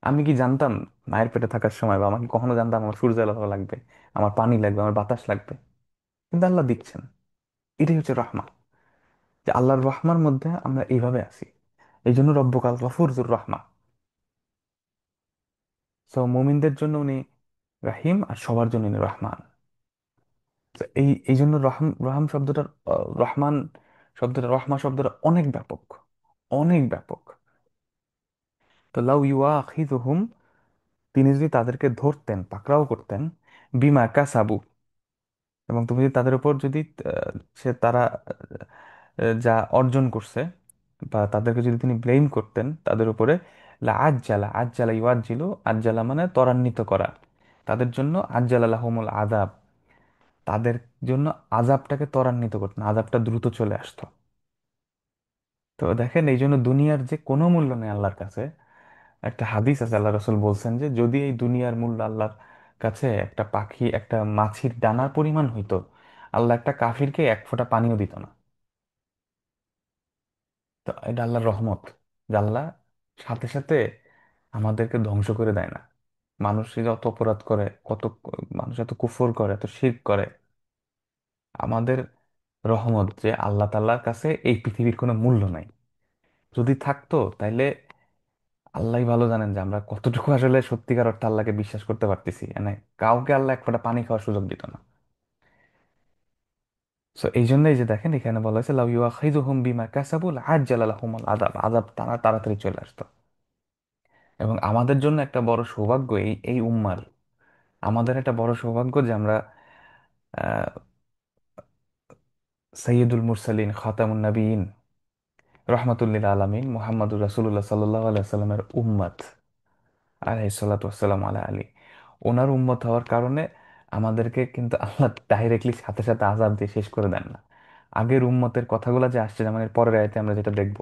আমি কি জানতাম মায়ের পেটে থাকার সময়, বা আমাকে কখনো জানতাম আমার সূর্য আলো লাগবে, আমার পানি লাগবে, আমার বাতাস লাগবে? কিন্তু আল্লাহ দিচ্ছেন। এটাই হচ্ছে রহমা। যে আল্লাহর রহমার মধ্যে আমরা এইভাবে আছি। এই জন্য রব্বুকাল গফুর যুর রহমা। সো মুমিনদের জন্য উনি রাহিম, আর সবার জন্য উনি রহমান। তো এই এই জন্য রহম শব্দটার, রহমান শব্দটা, রহমা শব্দটা অনেক ব্যাপক, অনেক ব্যাপক। তো লাউ ইউআখিযুহুম, তিনি যদি তাদেরকে ধরতেন, পাকড়াও করতেন, বিমা কাসাবু, এবং তুমি যদি তাদের উপর যদি তারা যা অর্জন করছে, বা তাদেরকে যদি তিনি ব্লেম করতেন তাদের উপরে, লা আজ্জালা, আজ্জালা ইউআজ্জিলু, আজ্জালা মানে ত্বরান্বিত করা, তাদের জন্য আজ্জালা লাহুমুল আযাব, তাদের জন্য আযাবটাকে ত্বরান্বিত করতেন, আযাবটা দ্রুত চলে আসতো। তো দেখেন, এই জন্য দুনিয়ার যে কোনো মূল্য নেই আল্লাহর কাছে। একটা হাদিস আছে, আল্লাহ রসুল বলছেন যে যদি এই দুনিয়ার মূল্য আল্লাহর কাছে একটা পাখি, একটা মাছির ডানার পরিমাণ হইতো, আল্লাহ একটা কাফিরকে এক ফোঁটা পানিও দিত না। তো এটা আল্লাহর রহমত, যে আল্লাহ সাথে সাথে আমাদেরকে ধ্বংস করে দেয় না। মানুষ যত অপরাধ করে, মানুষ এত কুফর করে, এত শিরক করে, আমাদের রহমত যে আল্লাহ তাআলার কাছে এই পৃথিবীর কোনো মূল্য নাই। যদি থাকতো তাইলে আল্লাহই ভালো জানেন যে আমরা কতটুকু আসলে সত্যিকার অর্থে আল্লাহকে বিশ্বাস করতে পারতেছি। মানে কাউকে আল্লাহ এক ফোঁটা পানি খাওয়ার সুযোগ দিত না। সো এই জন্যই যে দেখেন, এখানে বলা হয়েছে লাউ ইউআখিযুহুম বিমা কাসাবু লাআজ্জালা লাহুমুল আযাব, আযাব তারা তাড়াতাড়ি চলে আসতো। এবং আমাদের জন্য একটা বড় সৌভাগ্য, এই এই উম্মার, আমাদের একটা বড় সৌভাগ্য যে আমরা আহ সৈয়দুল মুরসালিন, খাতামুন নবীন, রহমাতুল্লিল আলামিন মুহাম্মদুর রাসূলুল্লাহ সাল্লাল্লাহু আলাইহি সাল্লামের উম্মত, আলাইহিসসালাতু ওয়াসসালামু আলা আলী। ওনার উম্মত হওয়ার কারণে আমাদেরকে কিন্তু আল্লাহ ডাইরেক্টলি সাথে সাথে আযাব দিয়ে শেষ করে দেন না। আগের উম্মতের কথাগুলো যে আসছে, যেমন এর পরের আয়াতে আমরা যেটা দেখবো,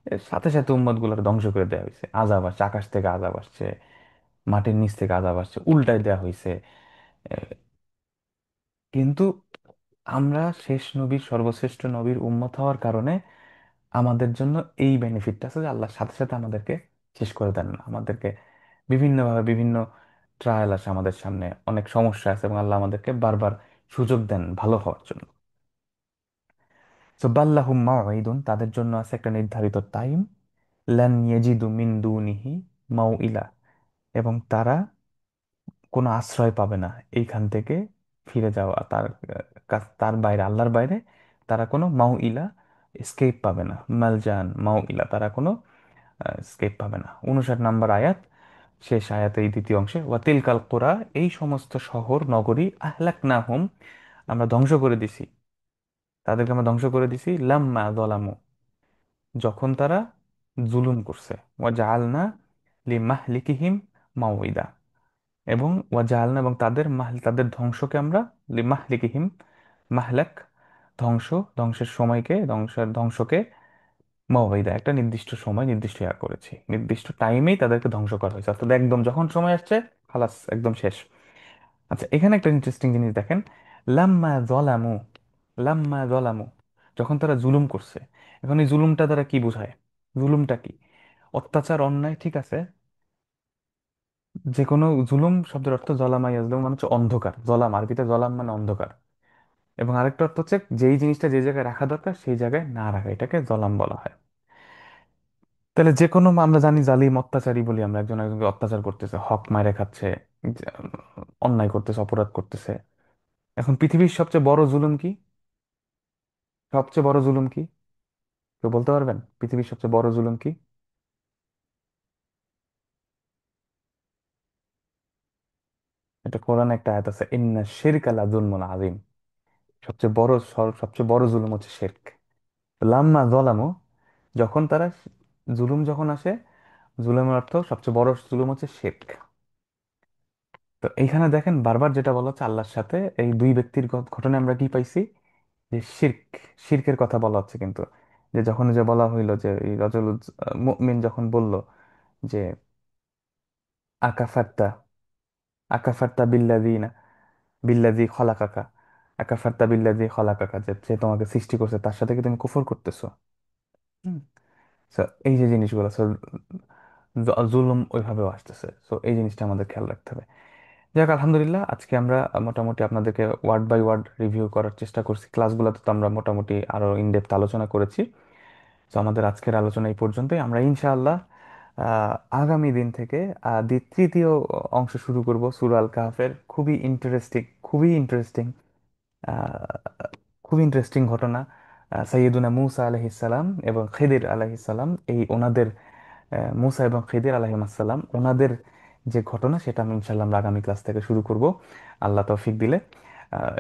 এর সাথে সাথে উম্মত গুলোর ধ্বংস করে দেওয়া হয়েছে। আযাব আসছে, আকাশ থেকে আযাব আসছে, মাটির নিচ থেকে আযাব আসছে, উল্টায় দেওয়া হয়েছে। এ, কিন্তু আমরা শেষ নবীর, সর্বশ্রেষ্ঠ নবীর উম্মত হওয়ার কারণে আমাদের জন্য এই বেনিফিটটা আছে যে আল্লাহ সাথে সাথে আমাদেরকে শেষ করে দেন না। আমাদেরকে বিভিন্নভাবে বিভিন্ন ট্রায়াল আছে আমাদের সামনে, অনেক সমস্যা আছে, এবং আল্লাহ আমাদেরকে বারবার সুযোগ দেন ভালো হওয়ার জন্য। তো বাল্লাহুম মাউঈদুন, তাদের জন্য আছে একটা নির্ধারিত টাইম। লান ইয়াজিদু মিন দুনিহি মাউইলা, এবং তারা কোনো আশ্রয় পাবে না এইখান থেকে ফিরে যাওয়া, তার তার বাইরে, আল্লাহর বাইরে তারা কোনো মাউইলা, এসকেপ পাবে না। মালজান, মাউইলা, তারা কোনো স্কেপ পাবে না। 59 নম্বর আয়াত, শেষ আয়াতের এই দ্বিতীয় অংশে, ওয়াতিলকাল কোরা, এই সমস্ত শহর নগরী, আহলাকনাহুম, আমরা ধ্বংস করে দিছি, তাদেরকে আমরা ধ্বংস করে দিছি, লাম্মা যালামু, যখন তারা জুলুম করছে, ওয়া জাআলনা লিমাহলিকিহিম মাউইদা, এবং ওয়া জাআলনা, এবং তাদের তাদের ধ্বংসকে আমরা, লিমাহলিকিহিম, মাহলাক ধ্বংস, ধ্বংসের সময়কে, ধ্বংসকে, মাওবাইদা একটা নির্দিষ্ট সময়, নির্দিষ্ট করেছি, নির্দিষ্ট টাইমেই তাদেরকে ধ্বংস করা হয়েছে, অর্থাৎ একদম যখন সময় আসছে, খালাস, একদম শেষ। আচ্ছা, এখানে একটা ইন্টারেস্টিং জিনিস দেখেন, লাম্মা জলামু, লাম্মা জলামু, যখন তারা জুলুম করছে। এখন এই জুলুমটা দ্বারা কি বোঝায়? জুলুমটা কি? অত্যাচার, অন্যায়, ঠিক আছে। যে কোনো জুলুম শব্দের অর্থ জলামা ইয়াজলাম মানে হচ্ছে অন্ধকার, জলাম আরবিতে জলাম মানে অন্ধকার। এবং আরেকটা অর্থ হচ্ছে যেই জিনিসটা যে জায়গায় রাখা দরকার সেই জায়গায় না রাখা, এটাকে জলাম বলা হয়। তাহলে যে কোনো, আমরা জানি জালিম, অত্যাচারী বলি আমরা, একজন একজনকে অত্যাচার করতেছে, হক মাইরে খাচ্ছে, যে, অন্যায় করতেছে, অপরাধ করতেছে। এখন পৃথিবীর সবচেয়ে বড় জুলুম কি? সবচেয়ে বড় জুলুম কি? কেউ বলতে পারবেন পৃথিবীর সবচেয়ে বড় জুলুম কি? এটা কোরআনে একটা আয়াত আছে, ইন্না শিরকা লা যুলমুন আযীম। সবচেয়ে বড় সবচেয়ে বড় জুলুম হচ্ছে শিরক। লাম্মা যালামু, যখন তারা, জুলুম যখন আসে, জুলুমের অর্থ সবচেয়ে বড় জুলুম হচ্ছে শিরক। তো এইখানে দেখেন বারবার যেটা বলা হচ্ছে আল্লাহর সাথে, এই দুই ব্যক্তির ঘটনায় আমরা কি পাইছি, যে শিরক, শিরকের কথা বলা হচ্ছে কিন্তু। যে যখন যে বলা হইলো যে এই রজল মুমিন যখন বলল যে আকাফাত্তা, আকাফাত্তা বিল্লাযিনা, বিল্লাযী খলাকাকা, আকাফাত্তা বিল্লাযী খলাকাকা, যে সে তোমাকে সৃষ্টি করছে তার সাথে কি তুমি কুফর করতেছো? হুম। So, এই যে জিনিসগুলো, জুলুম ওইভাবেও আসতেছে, তো এই জিনিসটা আমাদের খেয়াল রাখতে হবে। যাক, আলহামদুলিল্লাহ, আজকে আমরা মোটামুটি আপনাদেরকে ওয়ার্ড বাই ওয়ার্ড রিভিউ করার চেষ্টা করছি। ক্লাসগুলোতে তো আমরা মোটামুটি আরো ইনডেপথ আলোচনা করেছি। তো আমাদের আজকের আলোচনা এই পর্যন্তই। আমরা ইনশাআল্লাহ আগামী দিন থেকে তৃতীয় অংশ শুরু করব সূরা আল কাহফের। খুবই ইন্টারেস্টিং, খুবই ইন্টারেস্টিং, খুবই ইন্টারেস্টিং ঘটনা। সৈয়দুনা মুসা আলহিসাল্লাম এবং খিদির আলহিসাল্লাম, এই ওনাদের মুসা এবং খিদির আলহিমাসাল্লাম ওনাদের যে ঘটনা, সেটা আমি ইনশাল্লাহ আমরা আগামী ক্লাস থেকে শুরু করব, আল্লাহ তৌফিক দিলে।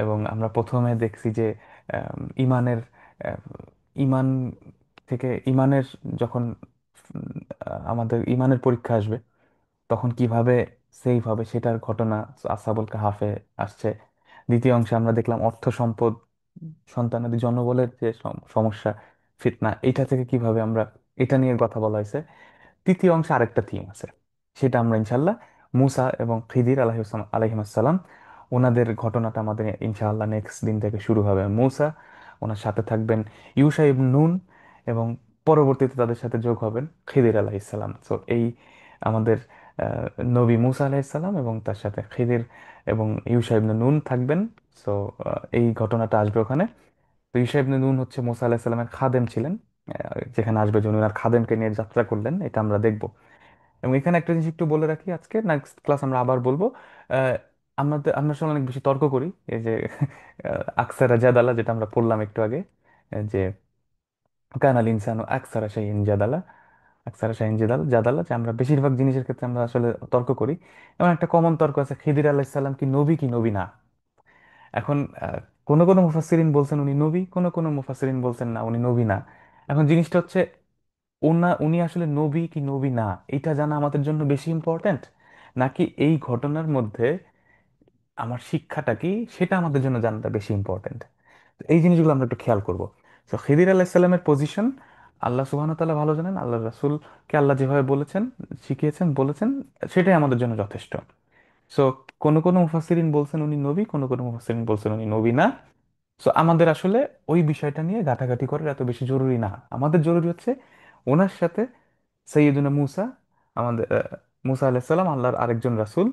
এবং আমরা প্রথমে দেখছি যে ইমানের, আহ, ইমান থেকে ইমানের, যখন আমাদের ইমানের পরীক্ষা আসবে তখন কিভাবে সেভ হবে সেটার ঘটনা আসহাবুল কাহাফে আসছে। দ্বিতীয় অংশে আমরা দেখলাম অর্থ সম্পদ, সন্তানাদি জন্মবলের যে সমস্যা, ফিতনা, এটা থেকে কিভাবে আমরা, এটা নিয়ে কথা বলা হয়েছে। তৃতীয় অংশে আরেকটা থিম আছে, সেটা আমরা ইনশাল্লাহ মুসা এবং খিদির আলাইহিমাসাল্লাম ওনাদের ঘটনাটা আমাদের ইনশাআল্লাহ নেক্সট দিন থেকে শুরু হবে। মুসা, ওনার সাথে থাকবেন ইউশা ইবন নুন, এবং পরবর্তীতে তাদের সাথে যোগ হবেন খিদির আলাইহিসসালাম। সো এই আমাদের আহ, নবী মুসা আলাইহিসসালাম এবং তার সাথে খিদির এবং ইউশা ইবনে নুন থাকবেন। সো এই ঘটনাটা আসবে ওখানে। তো ইউশা ইবনে নুন হচ্ছে মুসা আলাহিসাল্লামের খাদেম ছিলেন। যেখানে আসবে যে উনি ওনার খাদেমকে নিয়ে যাত্রা করলেন, এটা আমরা দেখব। এবং এখানে একটা জিনিস একটু বলে রাখি, আজকে নেক্সট ক্লাস আমরা আবার বলবো। আহ, আমরা আসলে অনেক বেশি তর্ক করি, এই যে আকসারা জাদালা, যেটা আমরা পড়লাম একটু আগে, যে কানাল ইনসানু আকসারা শাইইন জাদালা, আকসারা শাইইন জাদালা, যে আমরা বেশিরভাগ জিনিসের ক্ষেত্রে আমরা আসলে তর্ক করি। এমন একটা কমন তর্ক আছে, খিদির আলাইহিস সালাম কি নবী না? এখন কোন কোন মুফাসসিরিন বলছেন উনি নবী, কোন কোন মুফাসসিরিন বলছেন না, উনি নবী না। এখন জিনিসটা হচ্ছে, উনি আসলে নবী কি নবী না, এটা জানা আমাদের জন্য বেশি ইম্পর্ট্যান্ট, নাকি এই ঘটনার মধ্যে আমার শিক্ষাটা কি সেটা আমাদের জন্য জানাটা বেশি ইম্পর্ট্যান্ট? এই জিনিসগুলো আমরা একটু খেয়াল করব। তো খিদির আলাইসাল্লামের পজিশন আল্লাহ সুবহানাহু ওয়া তাআলা ভালো জানেন, আল্লাহ রাসূলকে আল্লাহ যেভাবে বলেছেন, শিখিয়েছেন, বলেছেন, সেটাই আমাদের জন্য যথেষ্ট। সো কোন কোন মুফাসসিরিন বলছেন উনি নবী, কোন কোন মুফাসসিরিন বলছেন উনি নবী না। সো আমাদের আসলে ওই বিষয়টা নিয়ে ঘাটাঘাটি করার এত বেশি জরুরি না। আমাদের জরুরি হচ্ছে ওনার সাথে সৈয়দুনা মুসা, আমাদের মুসা আলাইহিস সালাম, আল্লাহর আরেকজন রাসূল,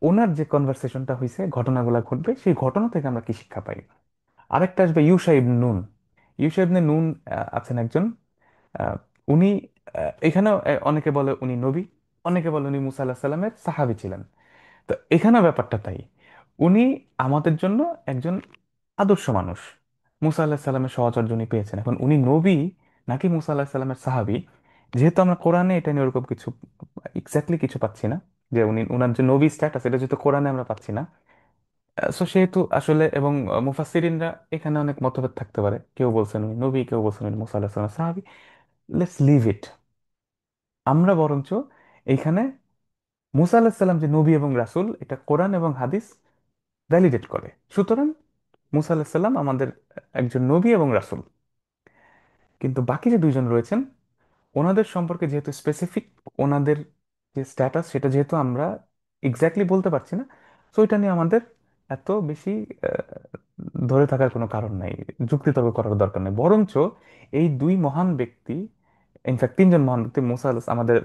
ওনার যে কনভারসেশনটা হয়েছে, ঘটনাগুলো ঘটবে, সেই ঘটনা থেকে আমরা কি শিক্ষা পাই। আরেকটা আসবে ইউশা ইবনে নুন। ইউশা ইবনে নুন আছেন একজন, আহ, উনি এখানেও অনেকে বলে উনি নবী, অনেকে বলে উনি মুসা আলাহিস সাল্লামের সাহাবী ছিলেন। তো এখানেও ব্যাপারটা তাই, উনি আমাদের জন্য একজন আদর্শ মানুষ। মুসা আল্লাহ সাল্লামের সহচর্য উনি পেয়েছেন। এখন উনি নবী নাকি মুসা আল্লাহ সাল্লামের সাহাবী, যেহেতু আমরা কোরআনে এটা নিয়ে ওরকম কিছু এক্স্যাক্টলি কিছু পাচ্ছি না, যে উনি উনার যে নবী স্ট্যাটাস, এটা যেহেতু কোরআনে আমরা পাচ্ছি না, সো সেহেতু আসলে, এবং মুফাসসিরিনরা এখানে অনেক মতভেদ থাকতে পারে, কেউ বলছেন উনি নবী, কেউ বলছেন উনি মুসা আল্লাহ সাল্লামের সাহাবী। Let's leave it. আমরা বরঞ্চ এইখানে মুসা আল্লাহ সাল্লাম যে নবী এবং রাসূল, এটা কোরআন এবং হাদিস ভ্যালিডেট করে। সুতরাং মুসা আলাহিসাল্লাম আমাদের একজন নবী এবং রাসূল। কিন্তু বাকি যে দুইজন রয়েছেন, ওনাদের সম্পর্কে যেহেতু স্পেসিফিক, ওনাদের যে স্ট্যাটাস সেটা যেহেতু আমরা এক্স্যাক্টলি বলতে পারছি না, তো ওইটা নিয়ে আমাদের এত বেশি আহ, ধরে থাকার কোনো কারণ নাই, যুক্তিতর্ক করার দরকার নেই। বরঞ্চ এই দুই মহান ব্যক্তি, ইনফ্যাক্ট তিনজন মহান ব্যক্তি, আমাদের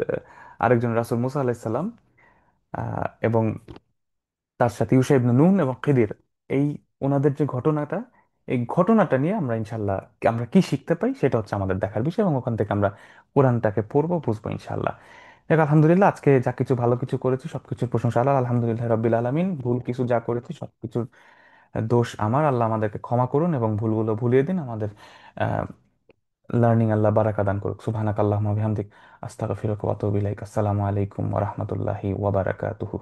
আরেকজন রাসূল মুসা আলাহিসাল্লাম, এবং তার সাথে ইউশা ইবনে নুন এবং খিদির, এই ওনাদের যে ঘটনাটা, এই ঘটনাটা নিয়ে আমরা ইনশাল্লাহ আমরা কি শিখতে পাই সেটা হচ্ছে আমাদের দেখার বিষয়, এবং ওখান থেকে আমরা কোরআনটাকে পড়বো, বুঝবো ইনশাল্লাহ। দেখ, আলহামদুলিল্লাহ, আজকে যা কিছু ভালো কিছু করেছি সবকিছুর প্রশংসা আল্লাহ, আলহামদুলিল্লাহ রাব্বিল আলামিন। ভুল কিছু যা করেছি সবকিছুর দোষ আমার, আল্লাহ আমাদেরকে ক্ষমা করুন এবং ভুলগুলো ভুলিয়ে দিন আমাদের। লার্নিং আল্লাহ বারাকা দান করুক। সুবহানাকাল্লাহুম্মা ওয়া বিহামদিক, আস্তাগফিরুকা ওয়া আতুবু ইলাইক। আসসালামু আলাইকুম ওয়া রাহমাতুল্লাহি ওয়া বারাকাতুহু।